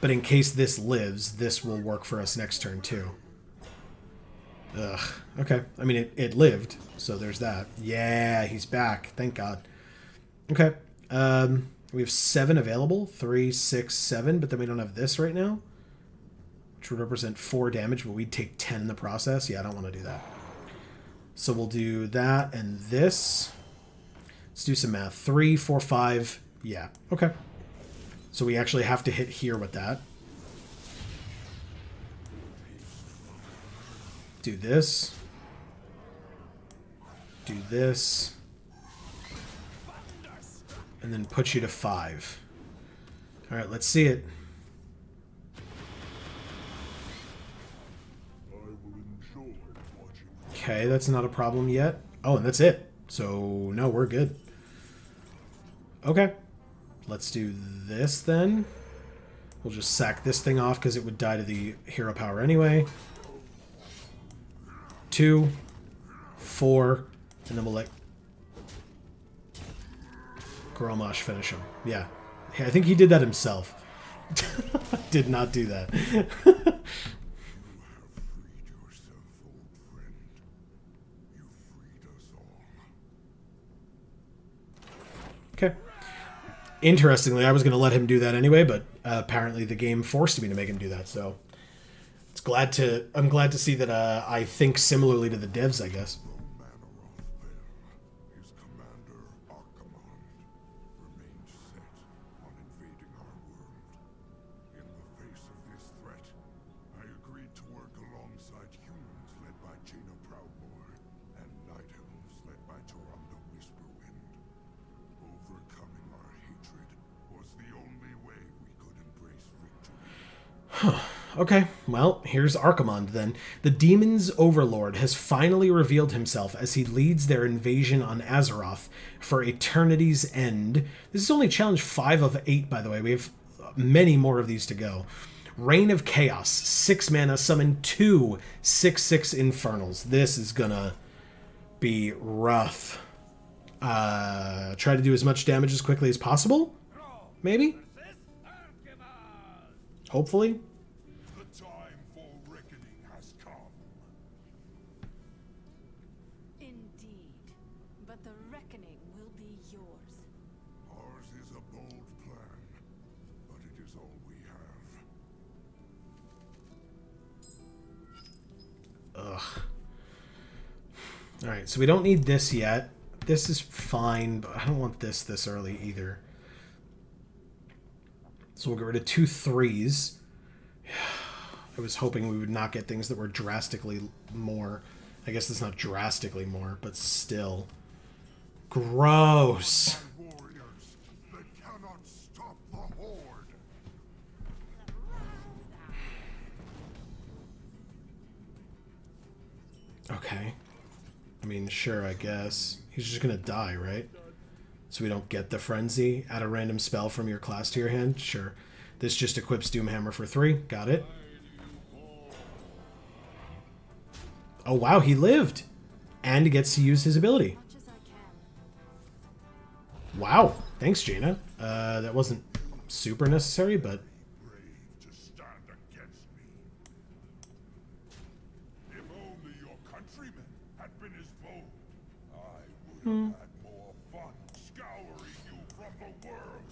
But in case this lives, this will work for us next turn too. Ugh. Okay. I mean, it lived, so there's that. Yeah, he's back. Thank God. Okay. We have 7 available. 3, 6, 7, but then we don't have this right now. Which would represent 4 damage, but we'd take 10 in the process. Yeah, I don't want to do that. So we'll do that and this. Let's do some math. 3, 4, 5. Yeah. Okay. So we actually have to hit here with that. Do this. Do this. And then put you to 5. Alright, let's see it. Okay, that's not a problem yet. Oh, and that's it. So, no, we're good. Okay. Let's do this then. We'll just sack this thing off because it would die to the hero power anyway. 2, 4, and then we'll let Garrosh finish him. Yeah. I think he did that himself. Did not do that. Okay. Interestingly, I was going to let him do that anyway, but apparently the game forced me to make him do that, so I'm glad to see that I think similarly to the devs, I guess. His commander, Archimond, remains set on invading our world. In the face of this threat, I agreed to work alongside humans led by Jaina and night elves led by Whisperwind. Overcoming our hatred was the only way we could embrace victory. Okay, well, here's Archimond then. The demon's overlord has finally revealed himself as he leads their invasion on Azeroth for Eternity's End. This is only challenge 5 of 8, by the way. We have many more of these to go. Reign of Chaos, 6 mana, summon 2 6/6 Infernals. This is gonna be rough. Try to do as much damage as quickly as possible? Maybe? Hopefully. The time for reckoning has come. Indeed. But the reckoning will be yours. Ours is a bold plan, but it is all we have. Ugh. Alright, so we don't need this yet. This is fine, but I don't want this early either. So we'll get rid of 2 3s. I was hoping we would not get things that were drastically more. I guess it's not drastically more, but still. Gross. Warriors, they cannot stop the horde. Okay. I mean, sure, I guess. He's just gonna die, right? So we don't get the Frenzy. Add a random spell from your class to your hand? Sure. This just equips Doomhammer for 3. Got it. Oh, wow, he lived! And he gets to use his ability. Much as I can. Wow. Thanks, Jaina. That wasn't super necessary, but... Brave to stand against me. If only your countrymen had been as bold, I would have had more fun scouring you from the world.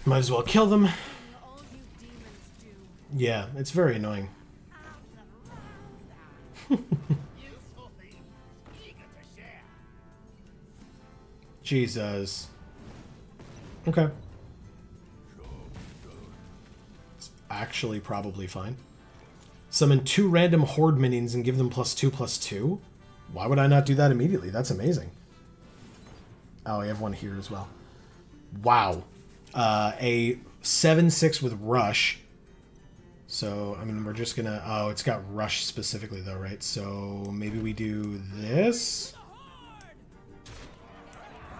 Might as well kill them. All you demons do. Yeah, it's very annoying. Useful things, eager to share. Jesus. Okay. It's actually probably fine. Summon 2 random horde minions and give them +2/+2? Why would I not do that immediately? That's amazing. Oh, I have one here as well. Wow. A 7/6 with Rush. So, I mean, we're just gonna... Oh, it's got Rush specifically, though, right? So, maybe we do this.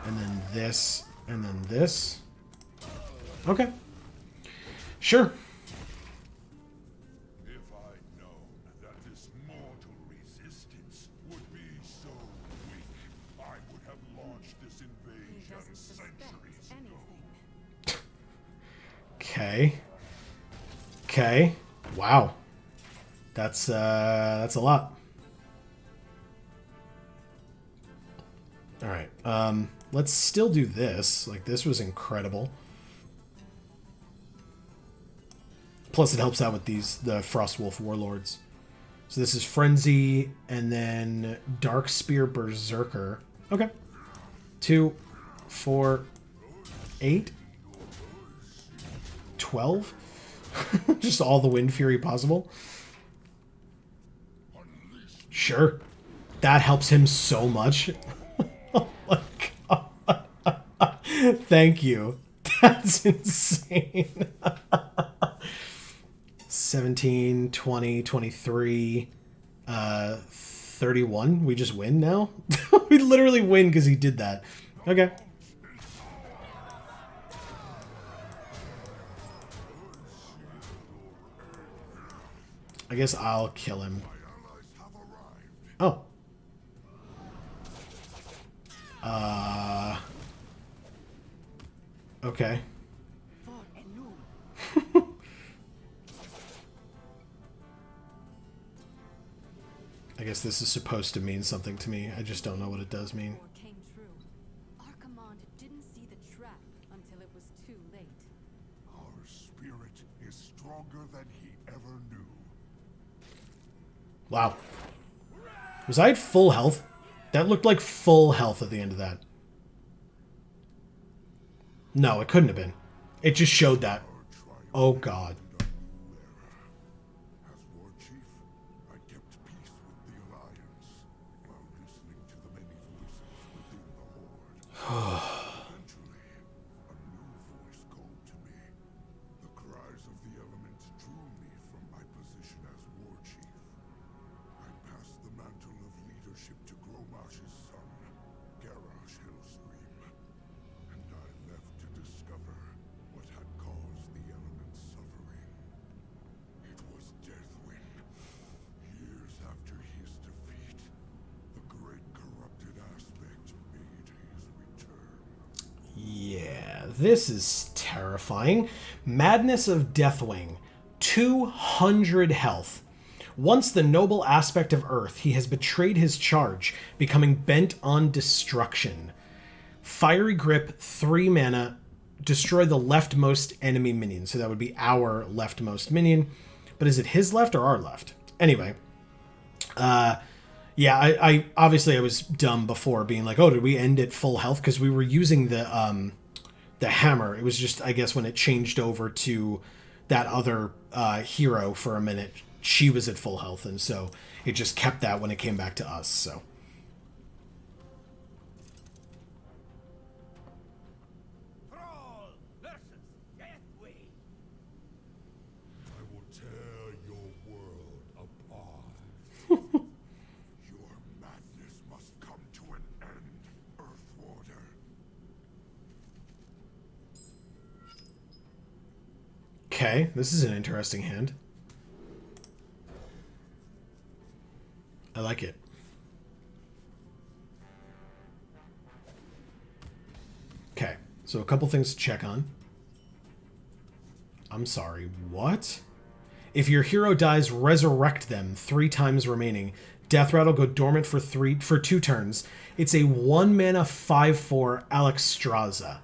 And then this. And then this. Okay. Sure. If I'd known that this mortal resistance would be so weak, I would have launched this He invasion doesn't suspect centuries ago. anything. Okay. Okay. Wow. That's a lot. All right. Let's still do this. Like, this was incredible. Plus, it helps out with the Frostwolf Warlords. So this is Frenzy, and then Dark Spear Berserker. Okay. 2, 4, 8, 12. Just all the Wind Fury possible. Sure. That helps him so much. Oh my god. Thank you. That's insane. 17, 20, 23, 31. We just win now? We literally win because he did that. Okay. I guess I'll kill him. Oh. Okay. I guess this is supposed to mean something to me. I just don't know what it does mean. War came true. Our command didn't see the trap until it was too late. Our spirit is stronger than he ever knew. Wow. Was I at full health? That looked like full health at the end of that. No, it couldn't have been. It just showed that. Oh god. As war chief, I kept peace with the Alliance while listening to the many voices within the Horde. Eventually, a new voice called to me. The cries of the elements drew me from my position as war chief. I passed the mantle of leadership to Gromash's son, Garrosh Hellscream, and I left to discover what had caused the elements' suffering. It was Deathwing. Years after his defeat, the great corrupted aspect made his return. Yeah, this is terrifying. Madness of Deathwing. 200 health. Once the noble aspect of Earth, he has betrayed his charge, becoming bent on destruction. Fiery Grip, 3 mana, destroy the leftmost enemy minion. So that would be our leftmost minion. But is it his left or our left? Anyway. Yeah, I obviously I was dumb before being like, oh, did we end at full health? Because we were using the hammer. It was just, I guess, when it changed over to that other hero for a minute, she was at full health. And so it just kept that when it came back to us, so... Thrall versus Deathwing. I will tear your world apart. Your madness must come to an end, Earthwarder. Okay, this is an interesting hand. I like it. Okay, so a couple things to check on. I'm sorry, what? If your hero dies, resurrect them 3 times remaining. Death Rattle go dormant for 2 turns. It's a 1 mana 5/4 Alexstrasza.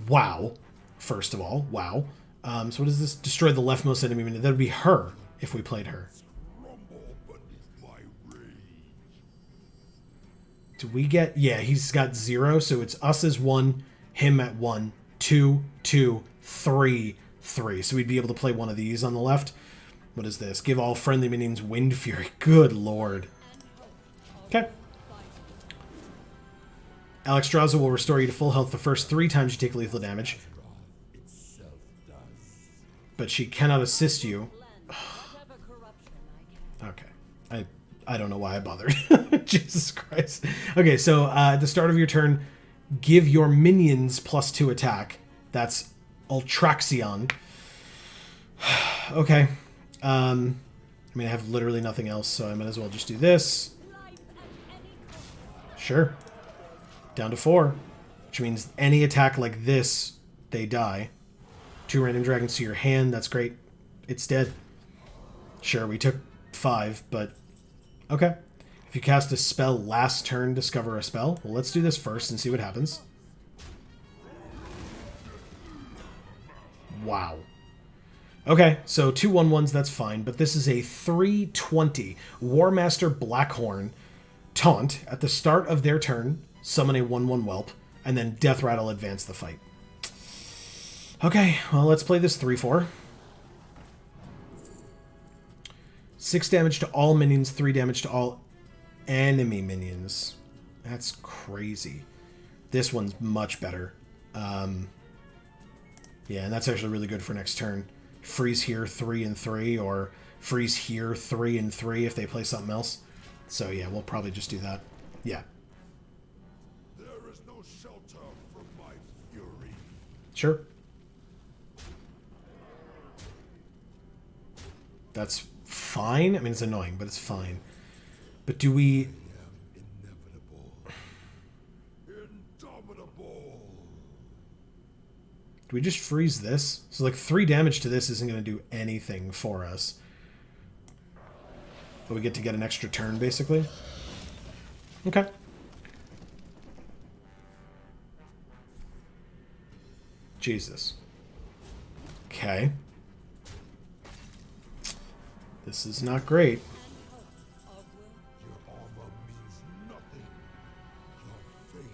Wow. First of all, wow. So what does this? Destroy the leftmost enemy minion. That would be her if we played her. Rumble Do we get... Yeah, he's got 0, so it's us as 1, him at 1, 2, 2, 3, 3. So we'd be able to play one of these on the left. What is this? Give all friendly minions Wind Fury. Good lord. Okay. Alexstrasza will restore you to full health the first 3 times you take lethal damage. But she cannot assist you. Okay. I don't know why I bothered. Jesus Christ. Okay, so at the start of your turn, give your minions +2 attack. That's Ultraxion. Okay. I mean, I have literally nothing else, so I might as well just do this. Sure. Down to 4. Which means any attack like this, they die. 2 random dragons to your hand. That's great. It's dead. Sure, we took 5, but... Okay. If you cast a spell last turn, discover a spell. Well, let's do this first and see what happens. Wow. Okay, so 2 1/1s, that's fine, but this is a 3/20 Warmaster Blackhorn taunt. At the start of their turn, summon a 1/1 whelp, and then Death Rattle advance the fight. Okay, well, let's play this 3/4. 6 damage to all minions, 3 damage to all enemy minions. That's crazy. This one's much better. Yeah, and that's actually really good for next turn. Freeze here 3 and 3, or freeze here 3 and 3 if they play something else. So yeah, we'll probably just do that. Yeah. There is no shelter from my fury. Sure. That's fine. I mean, it's annoying, but it's fine. But do we... Indomitable. Do we just freeze this? So like 3 damage to this isn't going to do anything for us. But we get to get an extra turn, basically. Okay. Jesus. Okay. This is not great. Your armor means nothing. Your faith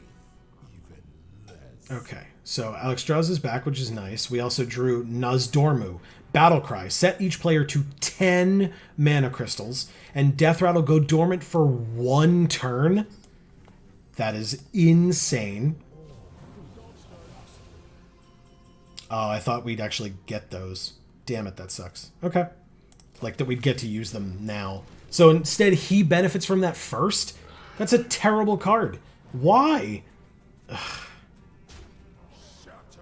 even less. Okay, so Alexstrasza is back, which is nice. We also drew Nozdormu. Battlecry. Set each player to 10 mana crystals, and Death Rattle go dormant for 1 turn. That is insane. Oh, I thought we'd actually get those. Damn it, that sucks. Okay. Like, that we'd get to use them now. So instead, he benefits from that first? That's a terrible card. Why? Ugh. Shatter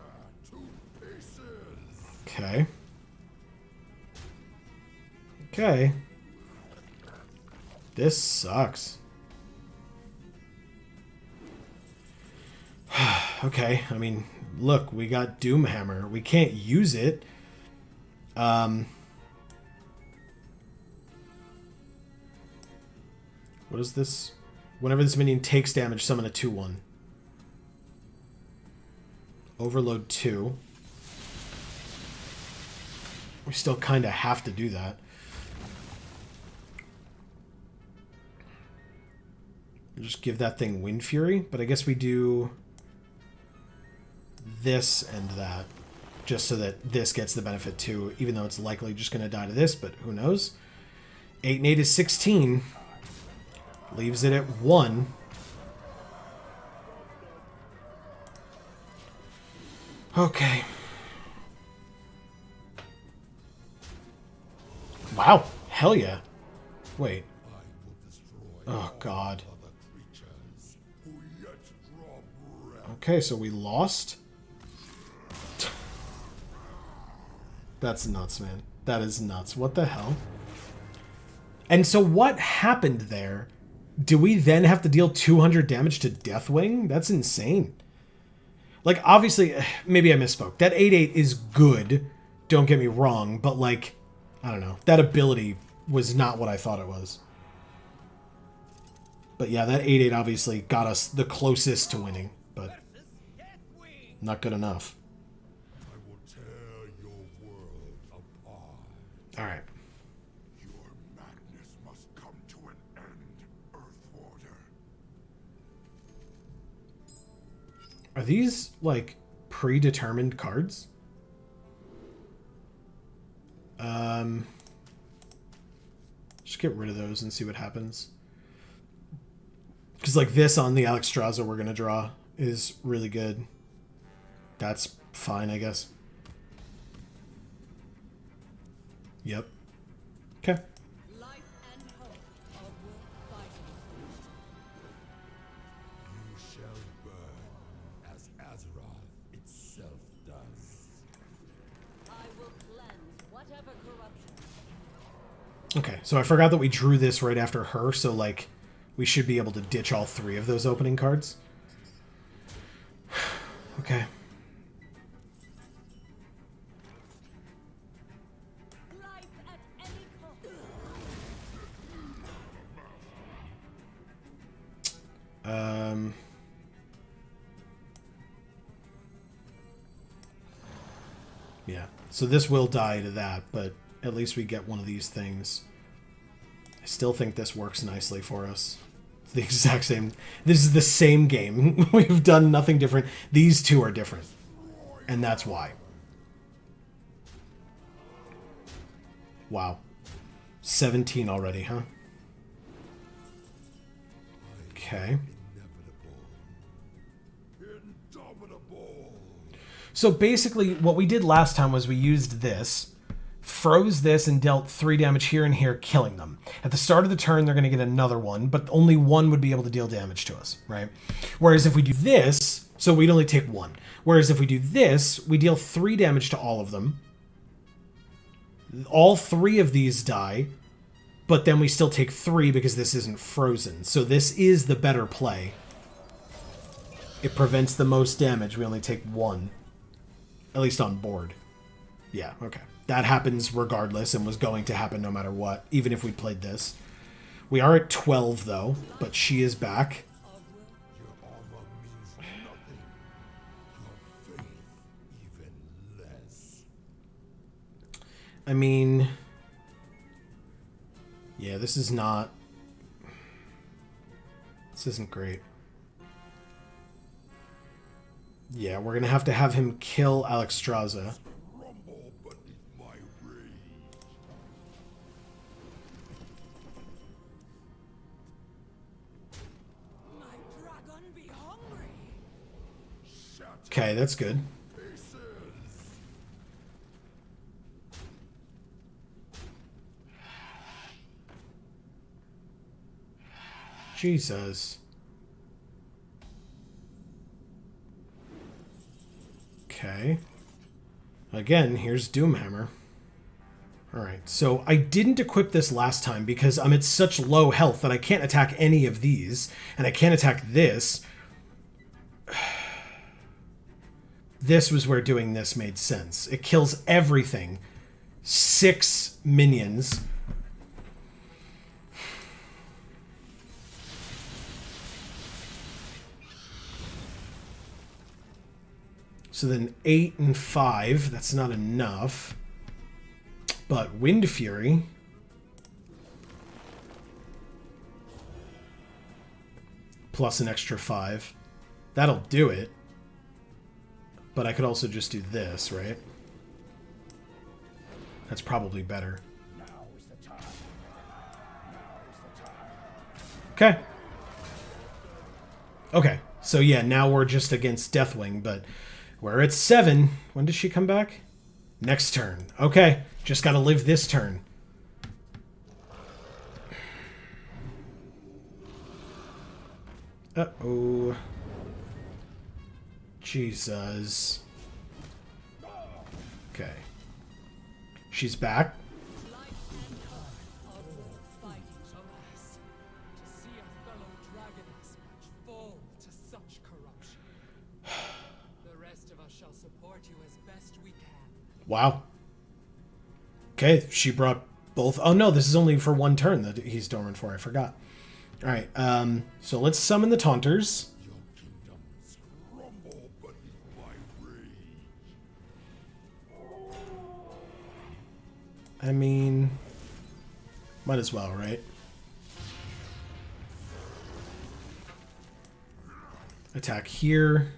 to pieces. Okay. Okay. This sucks. Okay, I mean, look, we got Doomhammer. We can't use it. What is this? Whenever this minion takes damage, summon a 2/1. Overload 2. We still kind of have to do that. Just give that thing Wind Fury, but I guess we do this and that, just so that this gets the benefit too, even though it's likely just going to die to this, but who knows. 8 and 8 is 16. Leaves it at 1. Okay. Wow. Hell yeah. Wait. I will destroy Oh, God. other creatures who yet draw breath. Okay, so we lost? That's nuts, man. That is nuts. What the hell? And so what happened there? Do we then have to deal 200 damage to Deathwing? That's insane. Like, obviously, maybe I misspoke. That 8/8 is good, don't get me wrong, but, like, I don't know. That ability was not what I thought it was. But yeah, that 8/8 obviously got us the closest to winning, but not good enough. I will tear your world apart. Alright. Your madness must come to an end, Earthwarder. Are these, like, predetermined cards? Just get rid of those and see what happens. Because, like, this on the Alexstrasza we're going to draw is really good. That's fine, I guess. Yep. Okay. Life and hope are worth fighting. You shall burn, as Azeroth itself does. I will cleanse whatever corruption. Okay, so I forgot that we drew this right after her, so, like, we should be able to ditch all 3 of those opening cards. Okay. Life at any cost. Yeah, so this will die to that, but at least we get one of these things. I still think this works nicely for us. It's the exact same. This is the same game. We've done nothing different. These two are different, and that's why. Wow. 17 already, huh? Okay. Indomitable. So basically, what we did last time was we used this, froze this, and dealt 3 damage here and here, killing them. At the start of the turn, they're going to get another one, but only one would be able to deal damage to us, right? Whereas if we do this, so we'd only take 1. Whereas if we do this, we deal 3 damage to all of them. All 3 of these die, but then we still take 3 because this isn't frozen. So this is the better play. It prevents the most damage. We only take 1. At least on board. Yeah, okay. That happens regardless and was going to happen no matter what, even if we played this. We are at 12, though, but she is back. Your armor means nothing. Your faith even less. I mean... yeah, this is not... this isn't great. Yeah, we're going to have him kill Alexstrasza. Rumble beneath my rage. My dragon be hungry. Shatter Okay, that's good. faces. Jesus. Okay. Again, here's Doomhammer. Alright, so I didn't equip this last time because I'm at such low health that I can't attack any of these, and I can't attack this. This was where doing this made sense. It kills everything. 6 minions. So then 8 and 5, that's not enough. But Wind Fury. Plus an extra 5. That'll do it. But I could also just do this, right? That's probably better. Okay. Okay, so yeah, now we're just against Deathwing, but we're at 7. When does she come back? Next turn. Okay, just gotta live this turn. Uh-oh. Jesus. Okay. She's back. Life and hope are worth fighting. Alas, to see a fellow dragoness match fall to such corruption. The rest of us shall support you as best we can. Wow. Okay, she brought both. Oh no, this is only for 1 turn that he's dormant for. I forgot. All right, so let's summon the Taunters. Your kingdoms crumble beneath my rage. I mean, might as well, right? Attack here.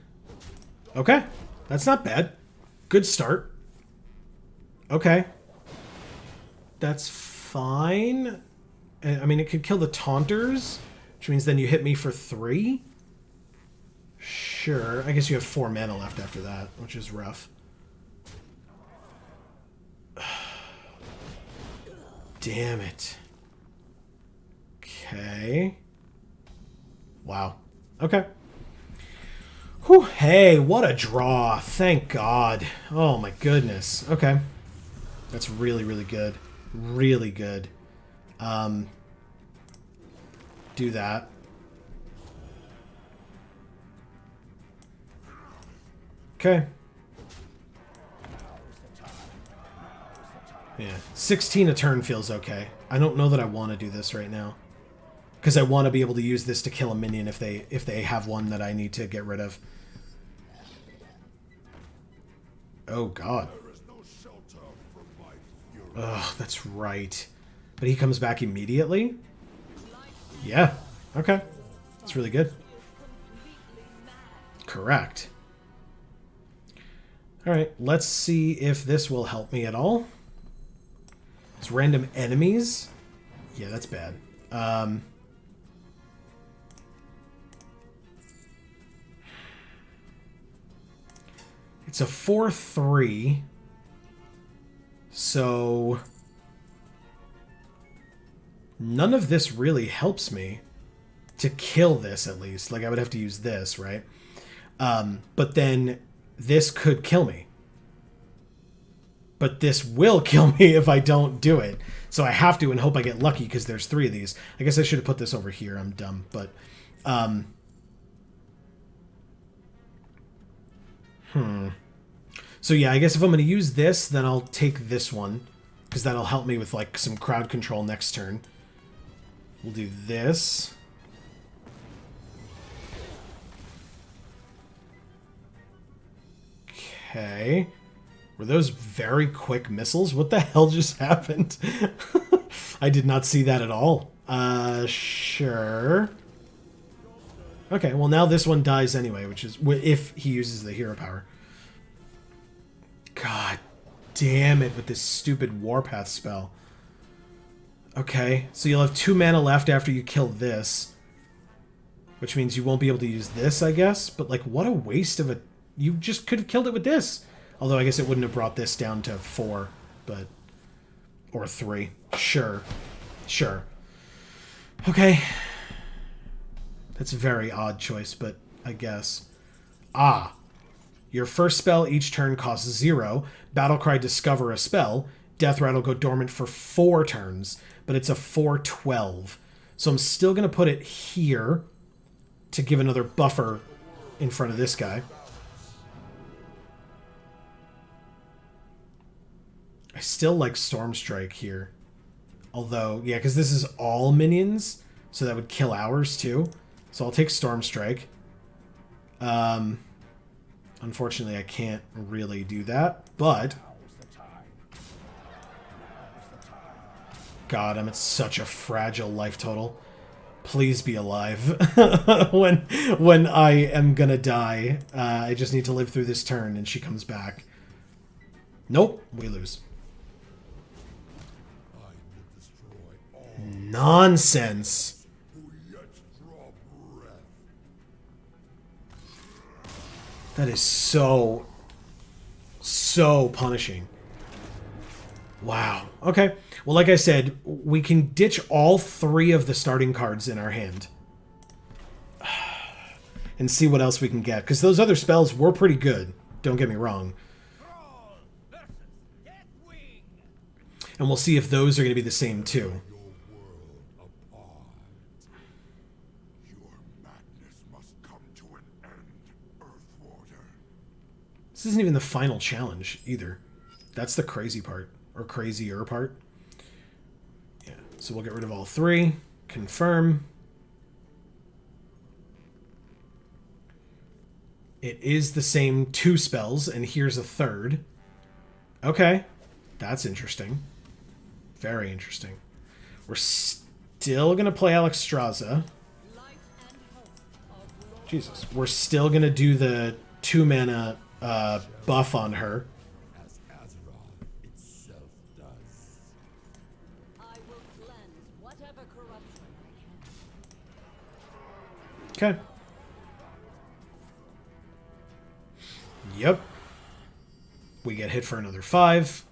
Okay. That's not bad. Good start. Okay. That's fine. I mean, it could kill the taunters, which means then you hit me for 3. Sure. I guess you have 4 mana left after that, which is rough. Damn it. Okay. Wow. Okay. Whew. Hey, what a draw. Thank God. Oh my goodness. Okay. That's really, really good. Really good. Do that. Okay. Yeah. 16 a turn feels okay. I don't know that I want to do this right now. Because I want to be able to use this to kill a minion if they have one that I need to get rid of. Oh, God. Ugh, that's right. But he comes back immediately? Yeah. Okay. That's really good. Correct. Alright, let's see if this will help me at all. It's random enemies. Yeah, that's bad. It's a 4/3. So none of this really helps me to kill this, at least. Like, I would have to use this, right? But then this could kill me. But this will kill me if I don't do it. So I have to and hope I get lucky because there's 3 of these. I guess I should have put this over here. I'm dumb. But, So yeah, I guess if I'm going to use this, then I'll take this one. Because that'll help me with, like, some crowd control next turn. We'll do this. Okay. Were those very quick missiles? What the hell just happened? I did not see that at all. Sure. Okay, well now this one dies anyway, which is if he uses the hero power. God damn it with this stupid Warpath spell. Okay, so you'll have 2 mana left after you kill this. Which means you won't be able to use this, I guess. But, like, what a waste of a... You just could have killed it with this. Although I guess it wouldn't have brought this down to 4, but... Or 3. Sure. Sure. Okay. That's a very odd choice, but I guess. Ah. Your first spell each turn costs 0. Battlecry discover a spell. Death Rattle go dormant for 4 turns, but it's a 4/12. So I'm still going to put it here to give another buffer in front of this guy. I still like Stormstrike here. Although, yeah, because this is all minions, so that would kill ours too. So I'll take Stormstrike. Unfortunately, I can't really do that, but... God, I'm at such a fragile life total. Please be alive when I am gonna die. I just need to live through this turn, and she comes back. Nope, we lose. Nonsense. That is so punishing. Wow. Okay. Well, like I said, we can ditch all 3 of the starting cards in our hand. And see what else we can get. Because those other spells were pretty good. Don't get me wrong. And we'll see if those are going to be the same too. This isn't even the final challenge either. That's the crazy part. Or crazier part. Yeah, so we'll get rid of all 3. Confirm. It is the same 2 spells, and here's a 3rd. Okay. That's interesting. Very interesting. We're still going to play Alexstrasza. Jesus. We're still going to do the 2 mana buff on her. as Azeroth itself does. I will cleanse whatever corruption I can. Okay. Yep. We get hit for another 5.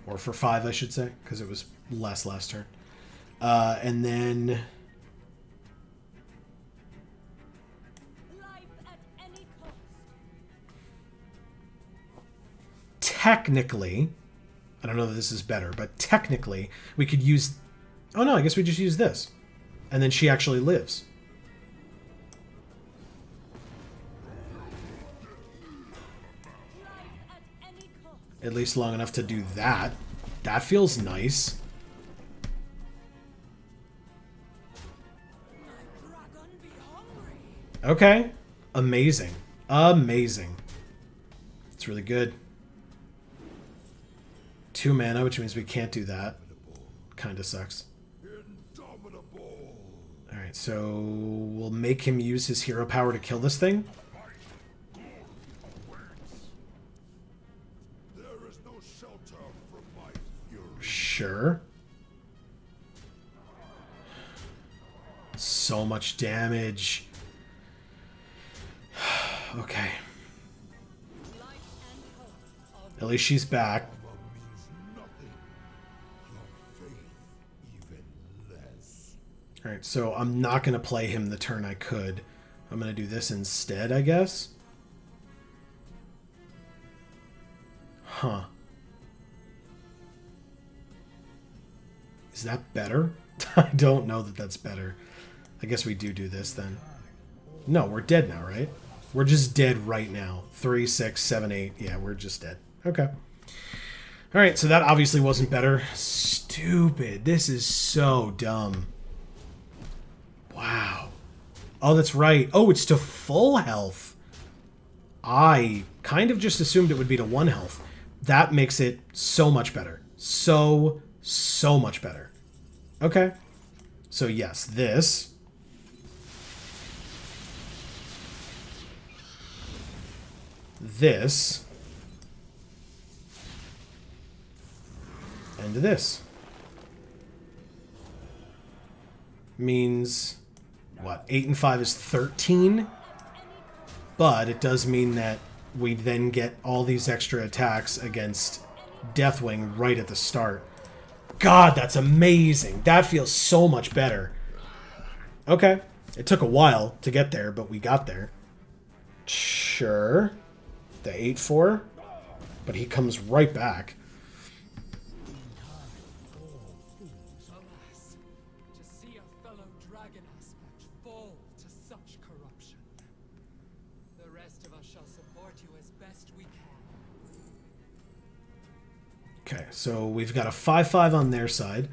Or for 5, I should say, because it was less last turn. And then... Life at any cost. technically... I don't know that this is better, but technically, we could use... Oh no, I guess we just use this. And then she actually lives. At least long enough to do that. That feels nice. Okay. Amazing. Amazing. It's really good. 2 mana, which means we can't do that. Kinda sucks. Indomitable. Alright, so we'll make him use his hero power to kill this thing. There is no shelter from my fury. Sure. So much damage. Okay. At least she's back. Armor means nothing. Your faith even less. Alright, so I'm not going to play him the turn I could. I'm going to do this instead, I guess. Huh. Is that better? I don't know that that's better. I guess we do this then. No, we're dead now, right? We're just dead right now. 3, 6, 7, 8. Yeah, we're just dead. Okay. Alright, so that obviously wasn't better. Stupid. This is so dumb. Wow. Oh, that's right. Oh, it's to full health. I kind of just assumed it would be to 1 health. That makes it so much better. So much better. Okay. So yes, this. This. And this. Means, what, 8 and 5 is 13? But it does mean that we then get all these extra attacks against Deathwing right at the start. God, that's amazing. That feels so much better. Okay. It took a while to get there, but we got there. Sure. The 8-4. But he comes right back. Alas, to see a fellow dragon aspect fall to such corruption. The rest of us shall support you as best we can. Okay, so we've got a 5-5 on their side.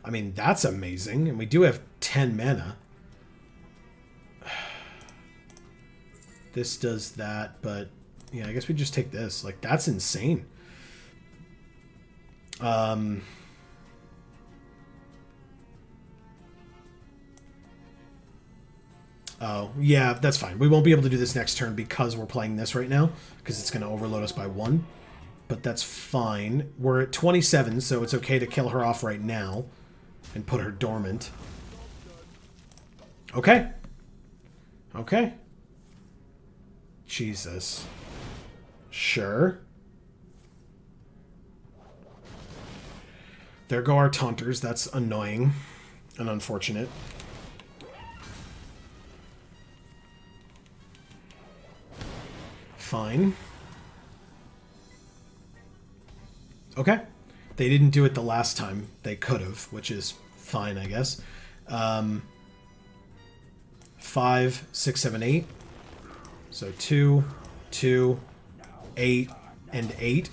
I mean, that's amazing. And we do have 10 mana. This does that, but... yeah, I guess we just take this. Like, that's insane. Oh, yeah, that's fine. We won't be able to do this next turn because we're playing this right now, because it's going to overload us by 1. But that's fine. We're at 27, so it's okay to kill her off right now and put her dormant. Okay. Okay. Jesus. Sure. There go our taunters. That's annoying and unfortunate. Fine. Okay. They didn't do it the last time. They could have, which is fine, I guess. 5, 6, 7, 8. So 2, 2, 8, and 8.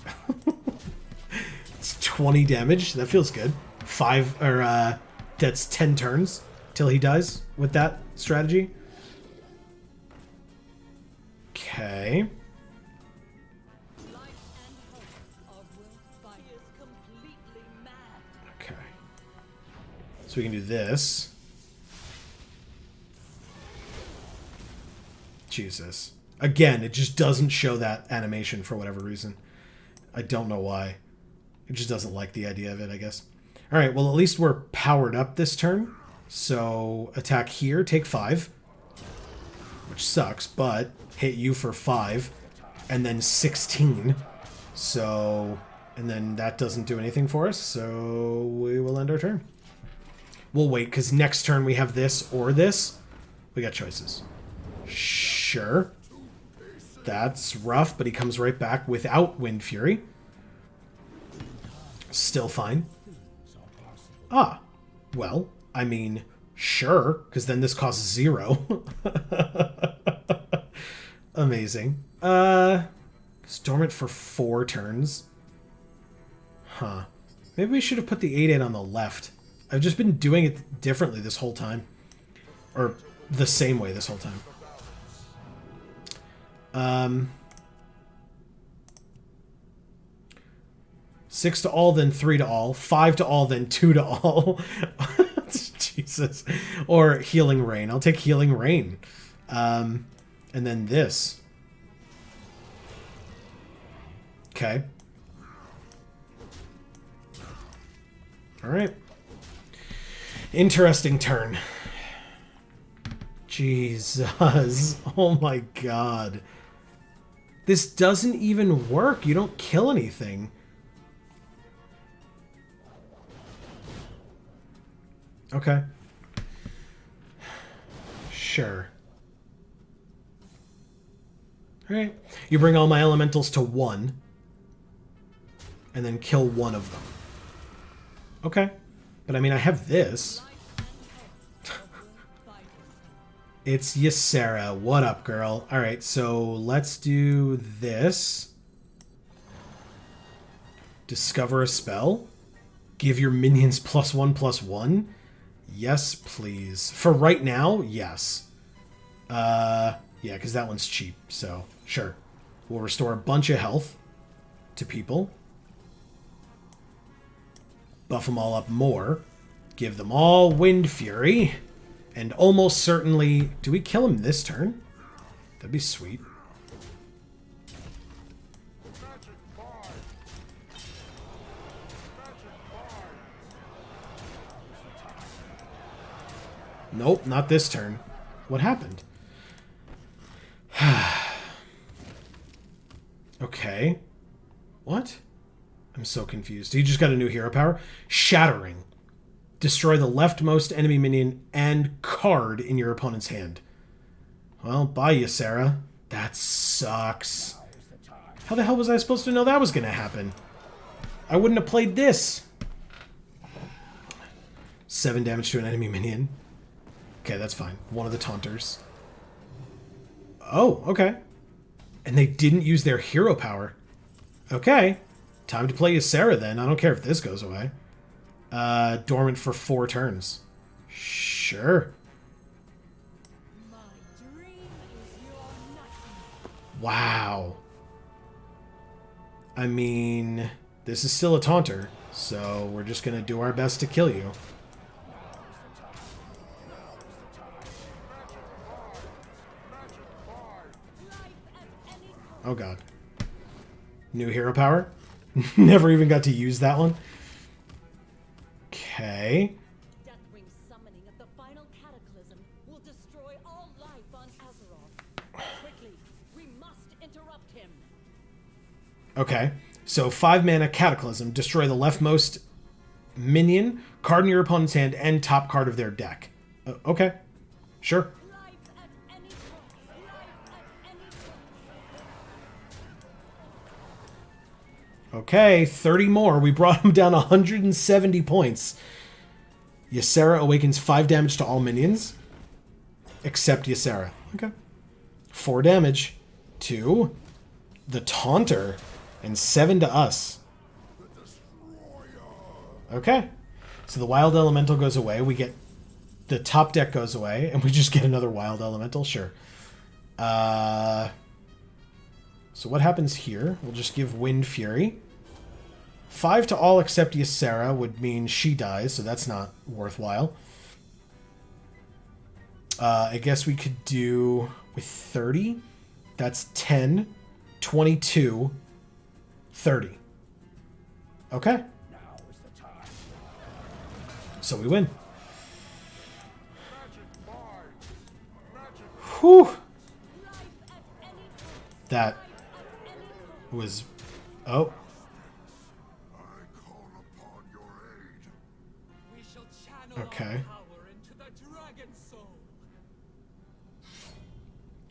It's 20 damage. That feels good. 5, or that's 10 turns till he dies with that strategy. Okay. Okay. So we can do this. Jesus. Again, it just doesn't show that animation for whatever reason. I don't know why. It just doesn't like the idea of it, I guess. Alright, well, at least we're powered up this turn. So, attack here, take 5. Which sucks, but hit you for 5. And then 16. So, and then that doesn't do anything for us, so we will end our turn. We'll wait, because next turn we have this or this. We got choices. Sure. That's rough, but he comes right back without Wind Fury. Still fine. Ah. Well, I mean, sure, because then this costs 0. Amazing. It's dormant for 4 turns. Huh. Maybe we should have put the 8-8 on the left. I've just been doing it differently this whole time. Or the same way this whole time. 6 to all, then 3 to all. 5 to all, then 2 to all. Jesus. Or Healing Rain. I'll take Healing Rain. And then this. Okay. Alright. Interesting turn. Jesus. Oh my god. This doesn't even work. You don't kill anything. Okay. Sure. Alright. You bring all my elementals to 1. And then kill one of them. Okay. But I mean, I have this. It's Ysera. What up, girl? Alright, so let's do this. Discover a spell. Give your minions +1/+1. Yes, please. For right now, yes. Yeah, because that one's cheap, so sure. We'll restore a bunch of health to people. Buff them all up more. Give them all Wind Fury. And almost certainly... Do we kill him this turn? That'd be sweet. Nope, not this turn. What happened? Okay. What? I'm so confused. He just got a new hero power. Shattering. Destroy the leftmost enemy minion and card in your opponent's hand. Well, bye, Ysera. That sucks. How the hell was I supposed to know that was going to happen? I wouldn't have played this. 7 damage to an enemy minion. Okay, that's fine. One of the taunters. Oh, okay. And they didn't use their hero power. Okay. Time to play Ysera then. I don't care if this goes away. Dormant for 4 turns. Sure. Wow. I mean, this is still a taunter, so we're just gonna do our best to kill you. Oh god. New hero power? Never even got to use that one. Okay. Deathwing summoning of the final cataclysm will destroy all life on Azeroth. Quickly, we must interrupt him. Okay. So 5 mana cataclysm, destroy the leftmost minion, card in your opponent's hand, and top card of their deck. Okay. Sure. Life at any cost. Life at any cost. Okay, 30 more. We brought him down 170 points. Ysera awakens 5 damage to all minions. Except Ysera. Okay. 4 damage to the Taunter. And 7 to us. Okay. So the Wild Elemental goes away. We get... The top deck goes away. And we just get another Wild Elemental. Sure. So what happens here? We'll just give Wind Fury. 5 to all except Ysera would mean she dies, so that's not worthwhile. I guess we could do with 30. That's 10, 22, 30. Okay. So we win. Whew. That was... Oh. I call upon your aid. We shall channel Okay. our power into the dragon soul.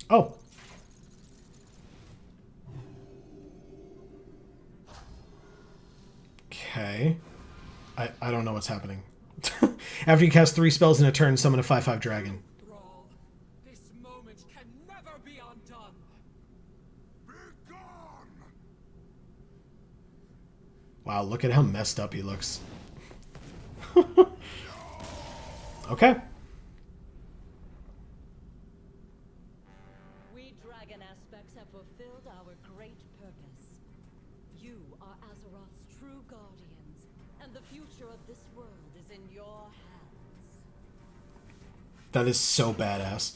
Oh. Okay. I don't know what's happening. After you cast 3 spells in a turn, summon a 5/5 dragon. Thrall, this moment can never be undone. Be gone! Wow, look at how messed up he looks. Okay. We dragon aspects have fulfilled our great purpose. You are Azeroth's true guardians, and the future of this world is in your hands. That is so badass.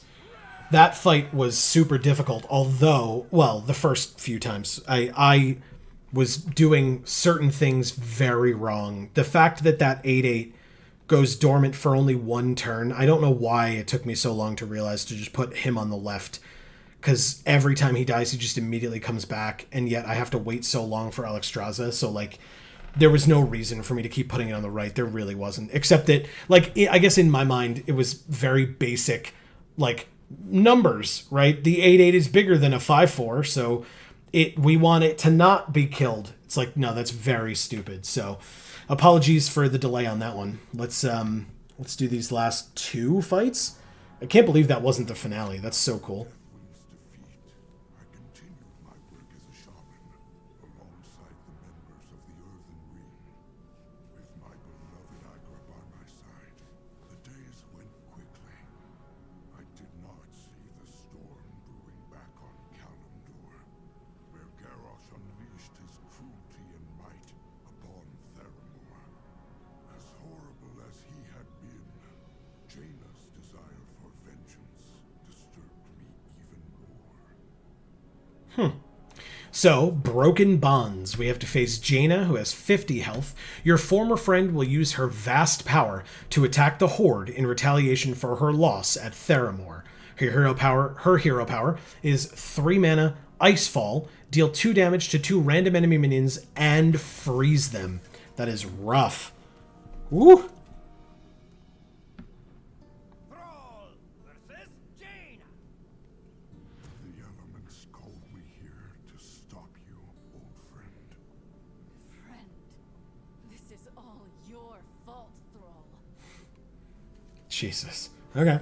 That fight was super difficult, although, well, the first few times, I was doing certain things very wrong. The fact that that 8/8 goes dormant for only 1 turn, I don't know why it took me so long to realize to just put him on the left. Because every time he dies, he just immediately comes back, and yet I have to wait so long for Alexstrasza, so, like, there was no reason for me to keep putting it on the right. There really wasn't. Except that, like, I guess in my mind, it was very basic, like, numbers, right? The 8/8 is bigger than a 5/4, so we want it to not be killed. It's like, no, that's very stupid. So, apologies for the delay on that one. Let's do these last 2 fights. I can't believe that wasn't the finale. That's so cool. Wing's defeat, I continued my work as a shaman, alongside the members of the Earthen Ring. With my beloved Agra by my side, the days went quickly. I did not see the storm brewing back on Kalimdor, where Garrosh unleashed his cruelty and might upon Theramore. As horrible as he had been, Jaina's desire for vengeance disturbed me even more. So, Broken Bonds. We have to face Jaina, who has 50 health. Your former friend will use her vast power to attack the Horde in retaliation for her loss at Theramore. Her hero power is 3 mana, Icefall, deal 2 damage to 2 random enemy minions, and freeze them. That is rough. Woo! Thrall versus Jaina. The elements called me here to stop you, old friend. Friend, this is all your fault, Thrall. Jesus. Okay.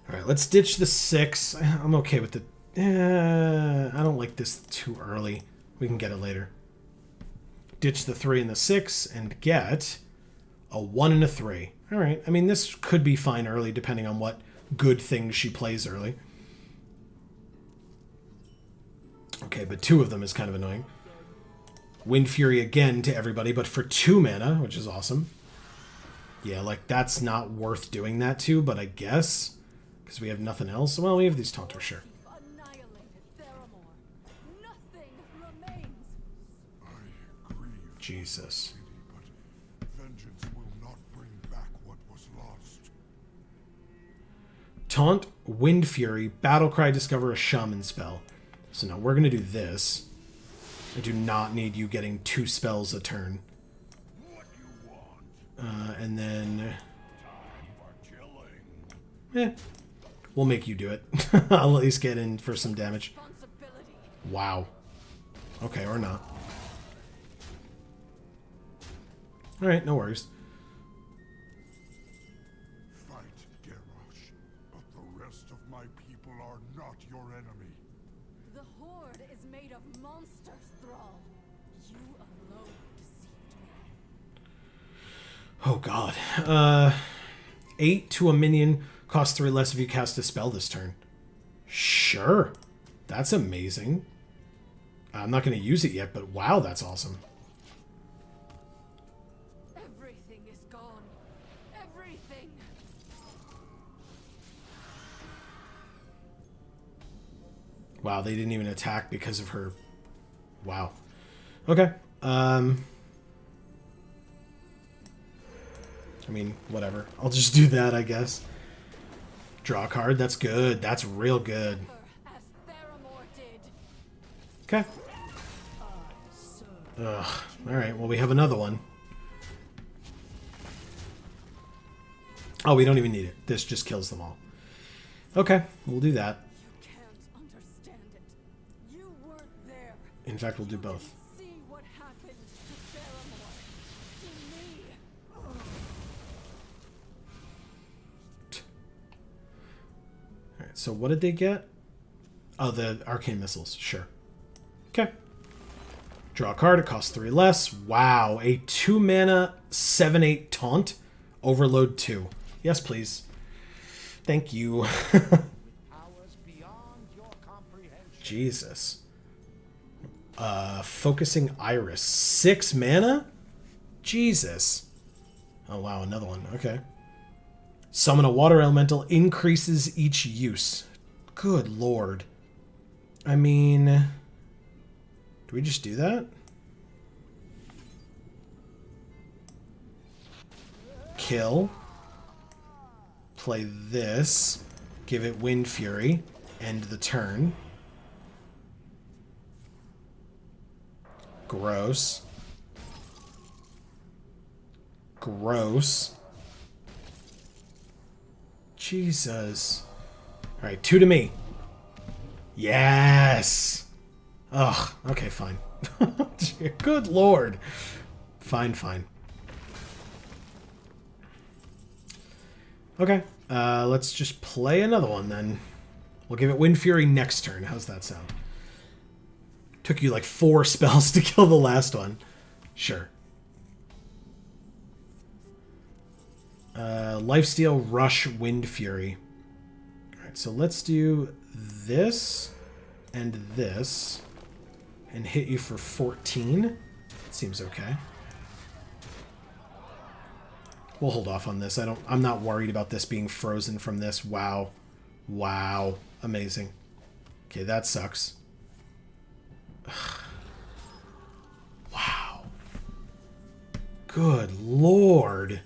Alright, let's ditch the 6. I'm okay with the... I don't like this too early. We can get it later. Ditch the 3 and the 6 and get a 1 and a 3. Alright, I mean, this could be fine early depending on what good things she plays early. Okay, but 2 of them is kind of annoying. Wind Fury again to everybody, but for 2 mana, which is awesome. Yeah, like, that's not worth doing that to, but I guess... Because we have nothing else. Well, we have these Taunters, sure. Annihilated Theramore. Nothing remains. I grieve, Jesus. lady, but vengeance will not bring back what was lost. Taunt, Wind Fury, Battlecry, discover a Shaman spell. So now we're going to do this. I do not need you getting 2 spells a turn. What you want? And then... Time for killing. We'll make you do it. I'll at least get in for some damage. Responsibility. Wow. Okay, or not. Alright, no worries. Fight, Garrosh, but the rest of my people are not your enemy. The Horde is made of monsters, Thrall. You alone deceived me. Oh god. 8 to a minion, costs 3 less if you cast a spell this turn. Sure. That's amazing. I'm not going to use it yet, but wow, that's awesome. Everything is gone. Everything. Wow, they didn't even attack because of her. Wow. Okay. I mean, whatever. I'll just do that, I guess. Draw a card. That's good. That's real good. As Theramore did. Okay. Ugh. Alright, well, we have another one. Oh, we don't even need it. This just kills them all. Okay, we'll do that. You can't understand it. You weren't there. In fact, we'll do both. See what happened to Theramore. To me. Alright, so what did they get? Oh, the arcane missiles. Sure. Okay. Draw a card. It costs 3 less. Wow. A 2 mana 7/8 taunt. Overload 2. Yes, please. Thank you. Powers beyond your comprehension. Jesus. Focusing Iris. 6 mana? Jesus. Oh, wow. Another one. Okay. Summon a water elemental. Increases each use. Good lord. I mean... do we just do that? Kill. Play this. Give it Wind Fury. End the turn. Gross. Gross. Jesus. Alright, 2 to me. Yes! Ugh, okay, fine. Good lord. Fine, fine. Okay, let's just play another one then. We'll give it Wind Fury next turn. How's that sound? Took you like 4 spells to kill the last one. Sure. Lifesteal, Rush, Wind Fury. Alright, so let's do this and this. And hit you for 14. Seems okay. We'll hold off on this. I'm not worried about this being frozen from this. Wow. Wow. Amazing. Okay, that sucks. Wow. Good lord.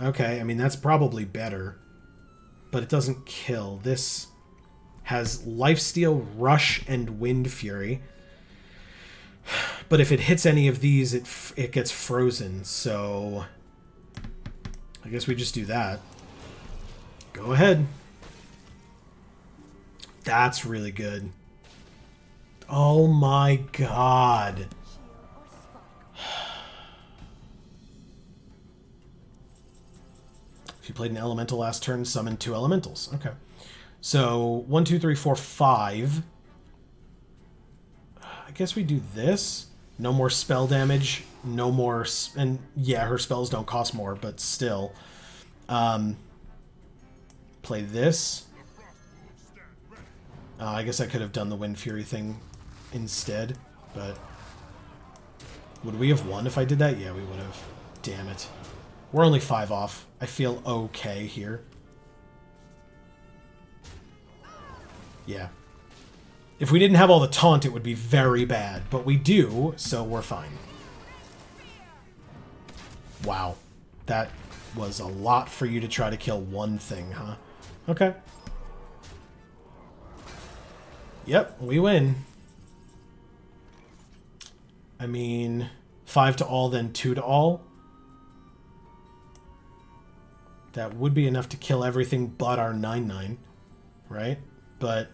Okay, I mean, that's probably better. But it doesn't kill. This has Lifesteal, Rush, and Wind Fury. But if it hits any of these, it gets frozen, so... I guess we just do that. Go ahead. That's really good. Oh my god. If you played an elemental last turn, summon 2 elementals. Okay. So, 1, 2, 3, 4, 5. I guess we do this. No more spell damage. No more... and yeah, her spells don't cost more, but still. Play this. I guess I could have done the Wind Fury thing instead, but... would we have won if I did that? Yeah, we would have. Damn it. We're only 5 off. I feel okay here. Yeah. If we didn't have all the taunt, it would be very bad. But we do, so we're fine. Wow. That was a lot for you to try to kill one thing, huh? Okay. Yep, we win. I mean, 5 to all, then 2 to all. That would be enough to kill everything but our 9/9, right? But...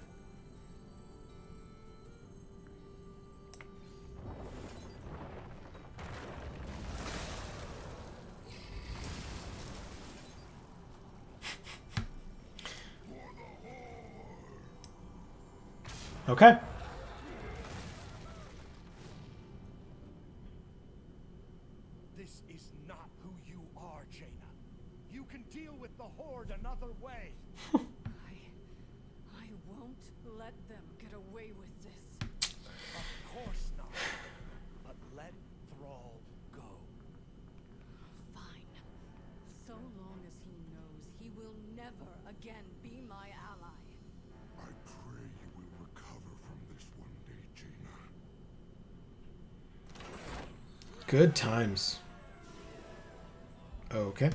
okay. This is not who you are, Jaina. You can deal with the Horde another way. I won't let them get away with this. Of course not. But let Thrall go. Fine. So long as he knows he will never again be my ally. I pray you will recover Good times. Okay.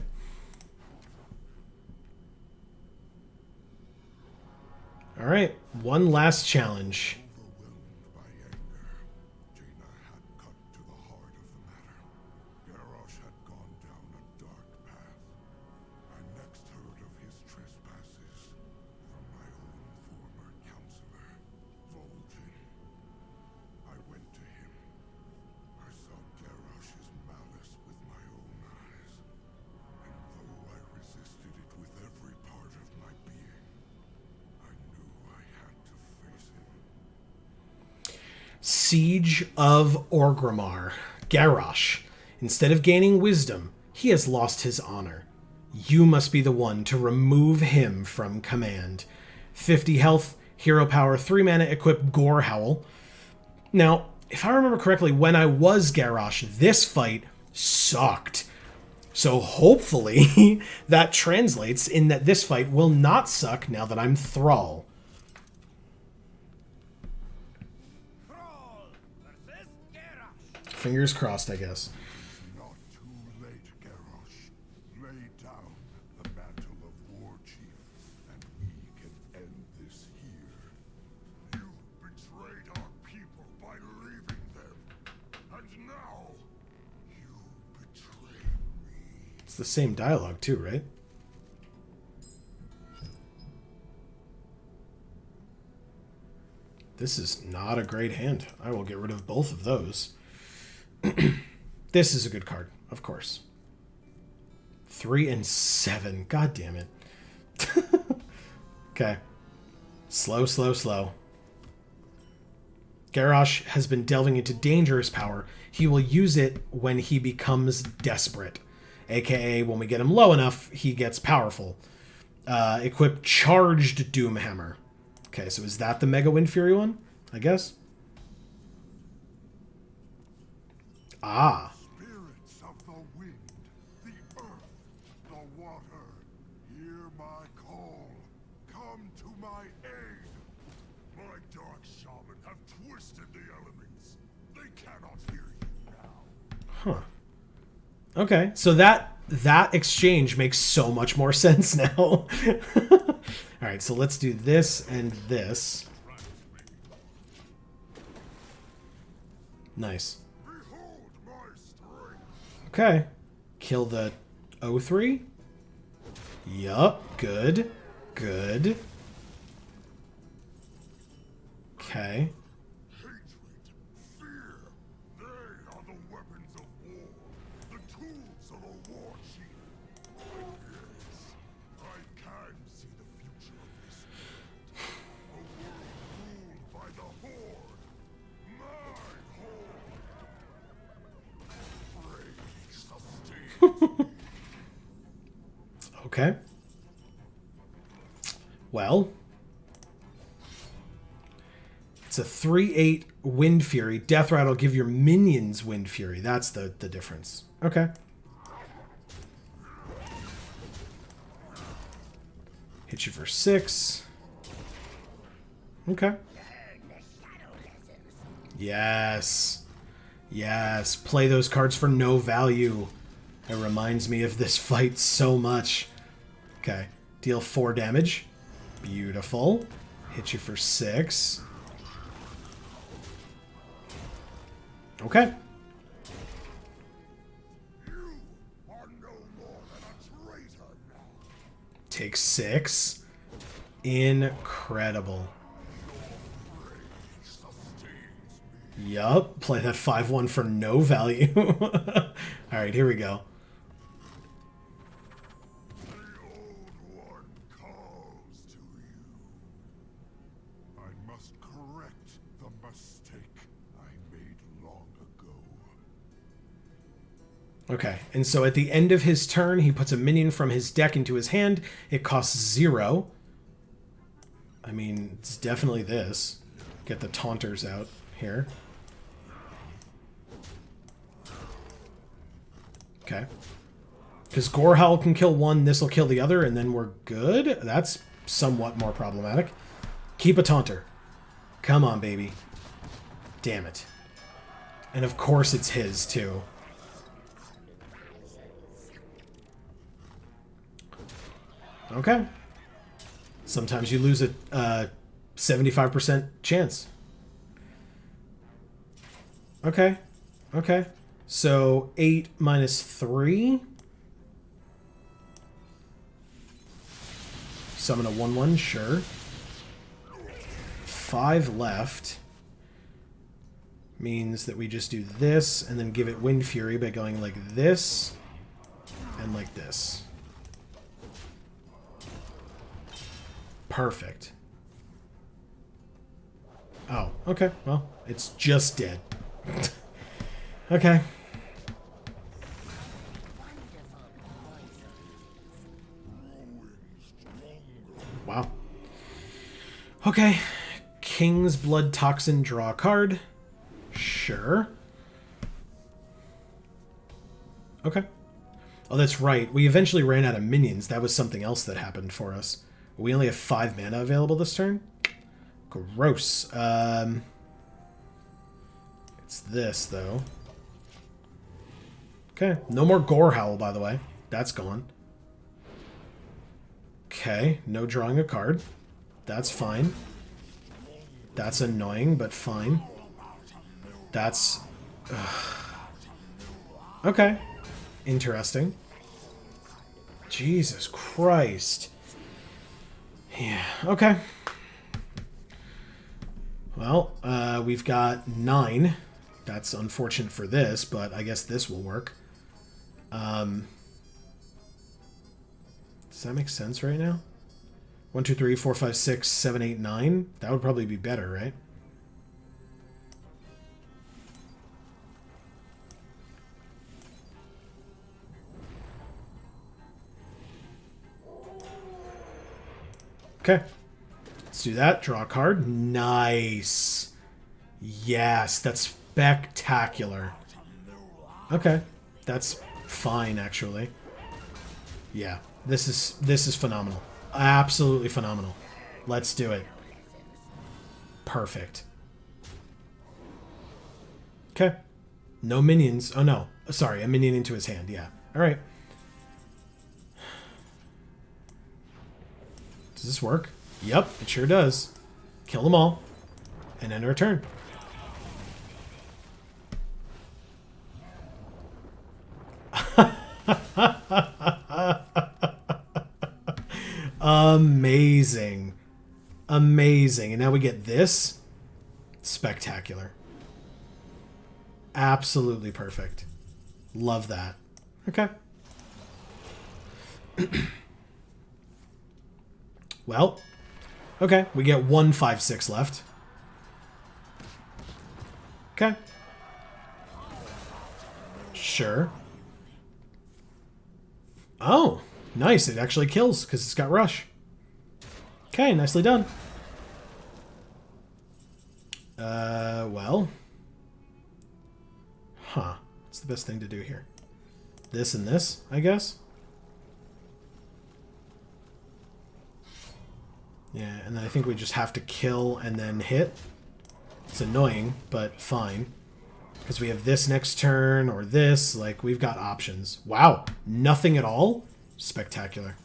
All right, one last challenge. Overwhelmed by anger, Jaina had cut to the heart of the matter. Garrosh had gone down a dark path. I next heard of his trespasses from my own former counselor, Vulcan. I went to him. I saw Garrosh's malice with my own eyes. And though I resisted it with every part of my being, I knew I had to face him. Siege of Orgrimmar. Garrosh. Instead of gaining wisdom, he has lost his honor. You must be the one to remove him from command. 50 health, hero power, 3 mana, equip Gore Howl. Now, if I remember correctly, when I was Garrosh, this fight sucked. So hopefully that translates in that this fight will not suck now that I'm Thrall. Thrall versus Garrosh. Fingers crossed, I guess. Not too late, Garrosh. Lay down the mantle of War Chief, and we can end this here. You betrayed our people by leaving them, and now you betray me. It's the same dialogue too, right? This is not a great hand. I will get rid of both of those. This is a good card, of course. 3 and 7. God damn it. Okay. Slow, slow, slow. Garrosh has been delving into dangerous power. He will use it when he becomes desperate. AKA, when we get him low enough, he gets powerful. Equip Charged Doomhammer. Okay, so is that the Mega Wind Fury one? I guess. Ah. Spirits of the wind, the earth, the water, hear my call. Come to my aid. My dark shaman have twisted the elements. They cannot hear you now. Huh. Okay, so that exchange makes so much more sense now. All right, so let's do this and this. Nice. Behold my strength. Okay. Kill the O3. Yup. Good. Good. Okay. Hatred, fear, they are the weapons of war, the tools of a war chief. Yes, I can see the future of this world. A world ruled by the Horde. My Horde. Rage sustains me. Okay. Well. It's a 3/8 Wind Fury. Death Rattle will give your minions Wind Fury. That's the difference. Okay. Hit you for 6. Okay. Yes. Yes. Play those cards for no value. It reminds me of this fight so much. Okay. Deal 4 damage. Beautiful. Hit you for 6. Okay. You are no more than a traitor now. Take 6. Incredible. Rage sustains me. Yup. Play that 5/1 for no value. Alright, here we go. The old one calls to you. I must correct the mistake I made long ago. Okay, and so at the end of his turn, he puts a minion from his deck into his hand. It costs 0. I mean, it's definitely this. Get the taunters out here. Okay. Because Gorehowl can kill one, this will kill the other, and then we're good? That's somewhat more problematic. Keep a taunter. Come on, baby. Damn it. And of course it's his, too. Okay. Sometimes you lose a 75% chance. Okay. Okay. So 8 minus 3. Summon a 1/1, sure. 5 left. Means that we just do this and then give it Wind Fury by going like this and like this. Perfect. Oh, okay. Well, it's just dead. Okay. Wow. Okay. King's Blood Toxin, draw a card. Sure. Okay. Oh, that's right. We eventually ran out of minions. That was something else that happened for us. We only have 5 mana available this turn. Gross. It's this, though. Okay. No more Gore Howl, by the way. That's gone. Okay. No drawing a card. That's fine. That's annoying, but fine. That's... Okay. Interesting. Jesus Christ. Yeah, okay. Well, we've got 9. That's unfortunate for this, but I guess this will work. Does that make sense right now? 1, 2, 3, 4, 5, 6, 7, 8, 9? That would probably be better, right? Okay. Let's do that. Draw a card. Nice. Yes, that's spectacular. Okay. That's fine, actually. Yeah. This is phenomenal. Absolutely phenomenal. Let's do it. Perfect. Okay. No minions. Oh, no. Sorry, a minion into his hand. Yeah. All right. Does this work? Yep, it sure does. Kill them all. And end our turn. Amazing. Amazing. And now we get this. Spectacular. Absolutely perfect. Love that. Okay. Well, okay. We get 1, 5, 6 left. Okay. Sure. Oh, nice. It actually kills because it's got Rush. Okay, nicely done. Well. Huh. What's the best thing to do here? This and this, I guess? Yeah, and then I think we just have to kill and then hit. It's annoying, but fine. Because we have this next turn, or this. Like, we've got options. Wow. Nothing at all? Spectacular.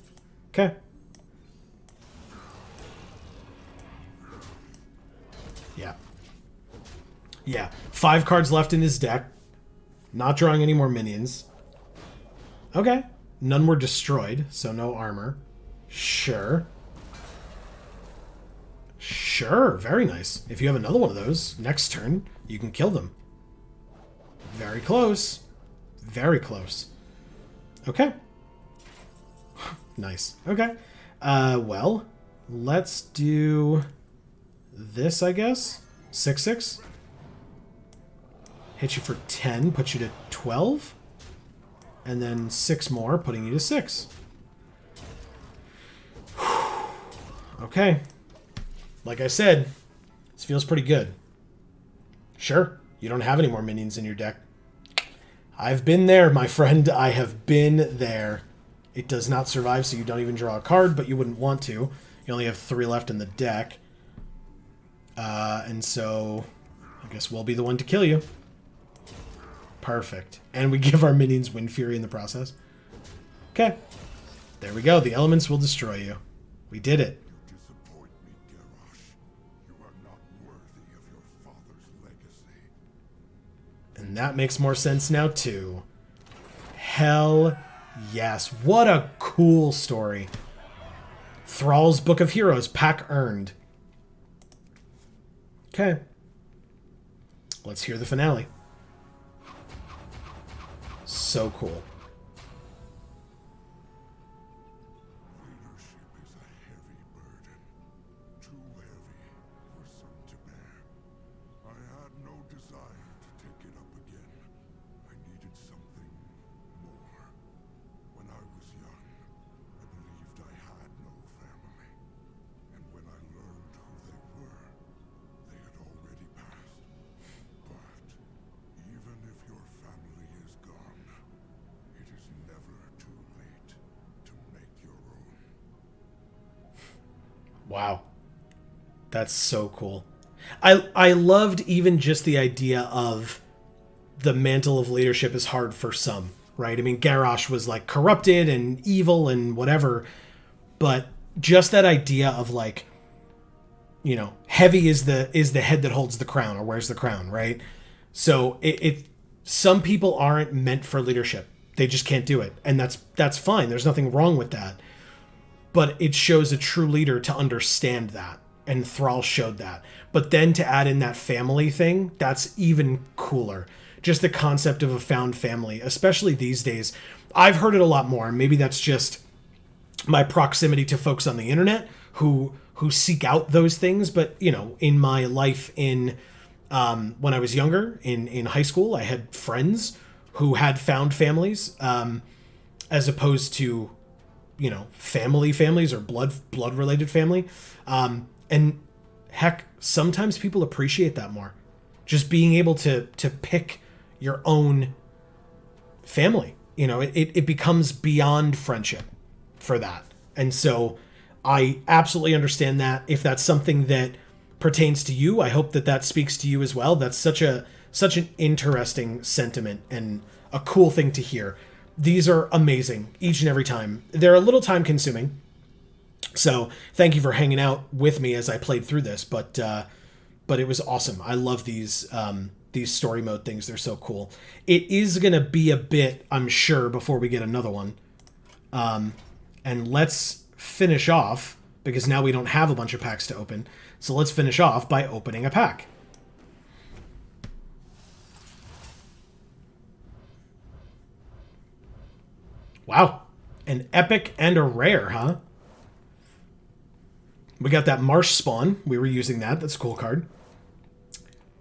Okay. Yeah. Yeah. 5 cards left in his deck. Not drawing any more minions. Okay. None were destroyed, so no armor. Sure. Sure, very nice. If you have another one of those, next turn, you can kill them. Very close. Very close. Okay. Nice. Okay. Well, let's do this, I guess. 6, 6. Hit you for 10, put you to 12. And then 6 more, putting you to 6. Okay. Like I said, this feels pretty good. Sure, you don't have any more minions in your deck. I've been there, my friend. I have been there. It does not survive, so you don't even draw a card, but you wouldn't want to. You only have 3 left in the deck. And so, I guess we'll be the one to kill you. Perfect. And we give our minions Wind Fury in the process. Okay. There we go. The elements will destroy you. We did it. You disappoint me, Garrosh. You are not worthy of your father's legacy. And that makes more sense now, too. Hell yes. What a cool story. Thrall's Book of Heroes, pack earned. Okay. Let's hear the finale. So cool. Leadership is a heavy burden. Too heavy for some to bear. I had no desire to take it up again. I needed something more. When I was young, I believed I had no family. And when I learned who they were, they had already passed. But even if your family is gone, it is never too late to make your own. Wow. That's so cool. I loved even just the idea of the mantle of leadership is hard for some, right? I mean, Garrosh was like corrupted and evil and whatever, but just that idea of like, you know, heavy is the head that holds the crown or wears the crown, right? So it some people aren't meant for leadership. They just can't do it. And that's fine. There's nothing wrong with that. But it shows a true leader to understand that. And Thrall showed that. But then to add in that family thing, that's even cooler. Just the concept of a found family, especially these days. I've heard it a lot more. Maybe that's just my proximity to folks on the internet who seek out those things. But, you know, in my life in when I was younger, in high school, I had friends who had found families as opposed to, you know, families or blood related family. And heck, sometimes people appreciate that more. Just being able to pick your own family, you know, it becomes beyond friendship for that. And so I absolutely understand that. If that's something that pertains to you, I hope that speaks to you as well. That's such an interesting sentiment and a cool thing to hear. These are amazing each and every time. They're a little time consuming. So thank you for hanging out with me as I played through this, but it was awesome. I love these story mode things. They're so cool. It is going to be a bit, I'm sure, before we get another one. And let's finish off, because now we don't have a bunch of packs to open. So let's finish off by opening a pack. Wow. An epic and a rare, huh? We got that Marsh Spawn. We were using that. That's a cool card.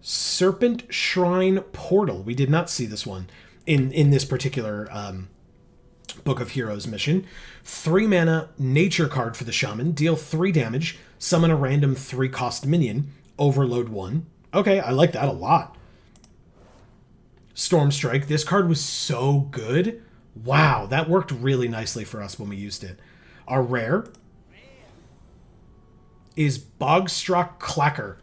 Serpent Shrine Portal. We did not see this one in this particular Book of Heroes mission. 3 mana nature card for the shaman. Deal 3 damage. Summon a random 3-cost minion. Overload 1. Okay, I like that a lot. Storm Strike. This card was so good. Wow, that worked really nicely for us when we used it. Our rare is Bogstruck Clacker.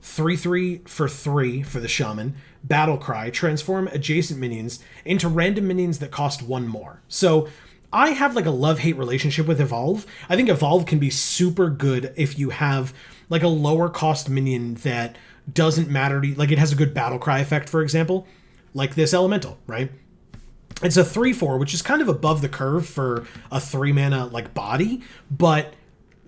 3/3 for 3 for the shaman. Battle Cry. Transform adjacent minions into random minions that cost 1 more. So I have like a love-hate relationship with Evolve. I think Evolve can be super good if you have like a lower cost minion that doesn't matter to you. Like it has a good Battle Cry effect, for example. Like this Elemental, right? It's a 3/4, which is kind of above the curve for a 3 mana like body, but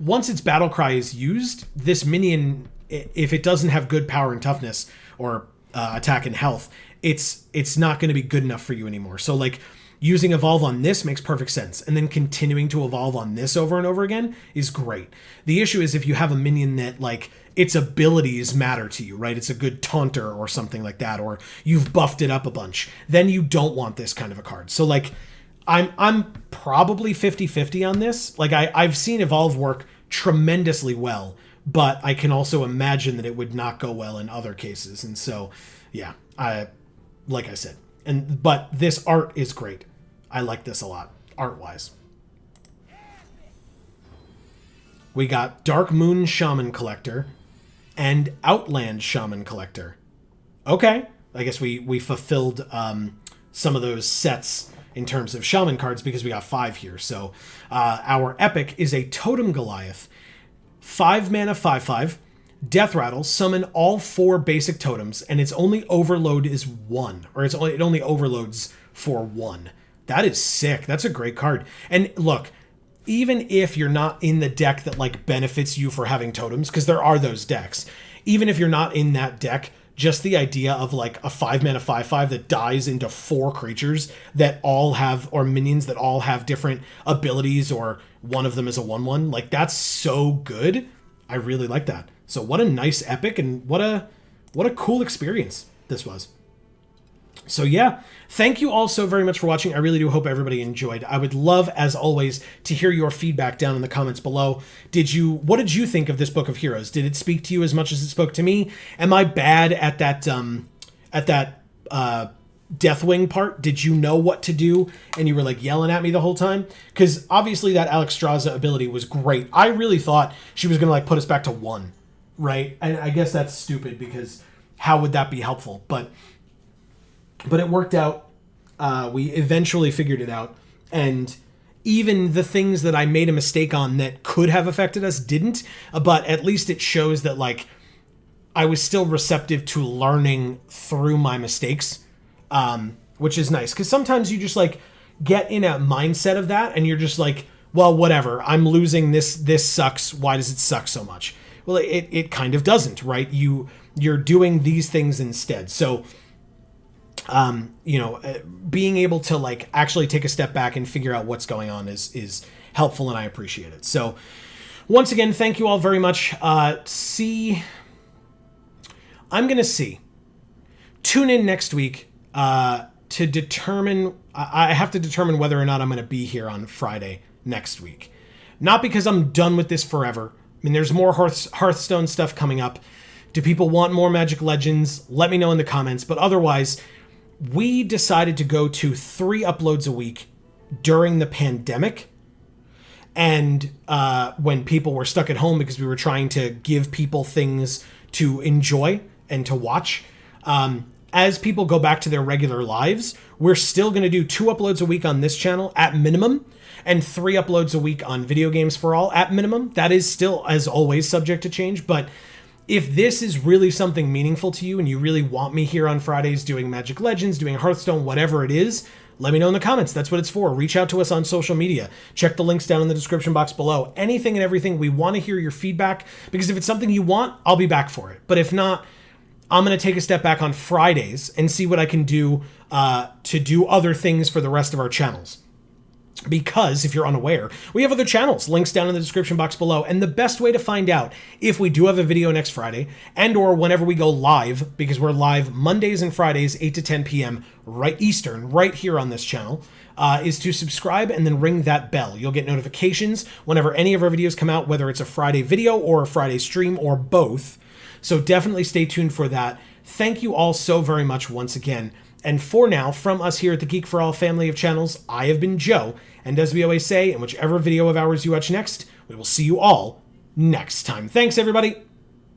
once its Battle Cry is used, this minion, if it doesn't have good power and toughness or attack and health, it's not going to be good enough for you anymore. So like using Evolve on this makes perfect sense, and then continuing to evolve on this over and over again is great. The issue is if you have a minion that like its abilities matter to you, right? It's a good taunter or something like that, or you've buffed it up a bunch, then you don't want this kind of a card. So like I'm probably 50-50 on this. Like I've seen Evolve work tremendously well, but I can also imagine that it would not go well in other cases. And so, yeah, like I said, but this art is great. I like this a lot, art-wise. We got Dark Moon Shaman Collector and Outland Shaman Collector. Okay, I guess we fulfilled some of those sets in terms of shaman cards because we got 5 here. So our epic is a Totem Goliath, 5 mana, 5/5, Death Rattle, summon all 4 basic totems, and its only overload is 1, or it only overloads for 1. That is sick. That's a great card. And look, even if you're not in the deck that like benefits you for having totems, because there are those decks, even if you're not in that deck, just the idea of like a 5 mana 5/5 that dies into 4 creatures that all have, or minions that all have different abilities, or one of them is a 1/1, like that's so good. I really like that. So what a nice epic, and what a cool experience this was. So yeah, thank you all so very much for watching. I really do hope everybody enjoyed. I would love, as always, to hear your feedback down in the comments below. What did you think of this Book of Heroes? Did it speak to you as much as it spoke to me? Am I bad at that Deathwing part? Did you know what to do and you were like yelling at me the whole time? Because obviously that Alexstrasza ability was great. I really thought she was gonna like put us back to 1, right? And I guess that's stupid because how would that be helpful? But it worked out. We eventually figured it out, and even the things that I made a mistake on that could have affected us didn't. But at least it shows that like I was still receptive to learning through my mistakes, which is nice. Because sometimes you just like get in a mindset of that, and you're just like, well, whatever. I'm losing this. This sucks. Why does it suck so much? Well, it kind of doesn't, right? You're doing these things instead. So. Being able to like actually take a step back and figure out what's going on is helpful, and I appreciate it. So once again, thank you all very much. I'm going to see. Tune in next week to determine, I have to determine whether or not I'm going to be here on Friday next week. Not because I'm done with this forever. I mean, there's more Hearthstone stuff coming up. Do people want more Magic Legends? Let me know in the comments. But otherwise, we decided to go to 3 uploads a week during the pandemic, and when people were stuck at home because we were trying to give people things to enjoy and to watch. As people go back to their regular lives, we're still going to do 2 uploads a week on this channel at minimum, and 3 uploads a week on Video Games for All at minimum. That is still, as always, subject to change, but if this is really something meaningful to you and you really want me here on Fridays doing Magic Legends, doing Hearthstone, whatever it is, let me know in the comments. That's what it's for. Reach out to us on social media. Check the links down in the description box below. Anything and everything. We want to hear your feedback, because if it's something you want, I'll be back for it. But if not, I'm going to take a step back on Fridays and see what I can do to do other things for the rest of our channels. Because, if you're unaware, we have other channels, links down in the description box below, and the best way to find out if we do have a video next Friday, and or whenever we go live, because we're live Mondays and Fridays, 8 to 10 p.m. right Eastern, right here on this channel, is to subscribe and then ring that bell. You'll get notifications whenever any of our videos come out, whether it's a Friday video or a Friday stream or both. So definitely stay tuned for that. Thank you all so very much once again. And for now, from us here at the Geek for All family of channels, I have been Joe, and as we always say, in whichever video of ours you watch next, we will see you all next time. Thanks, everybody!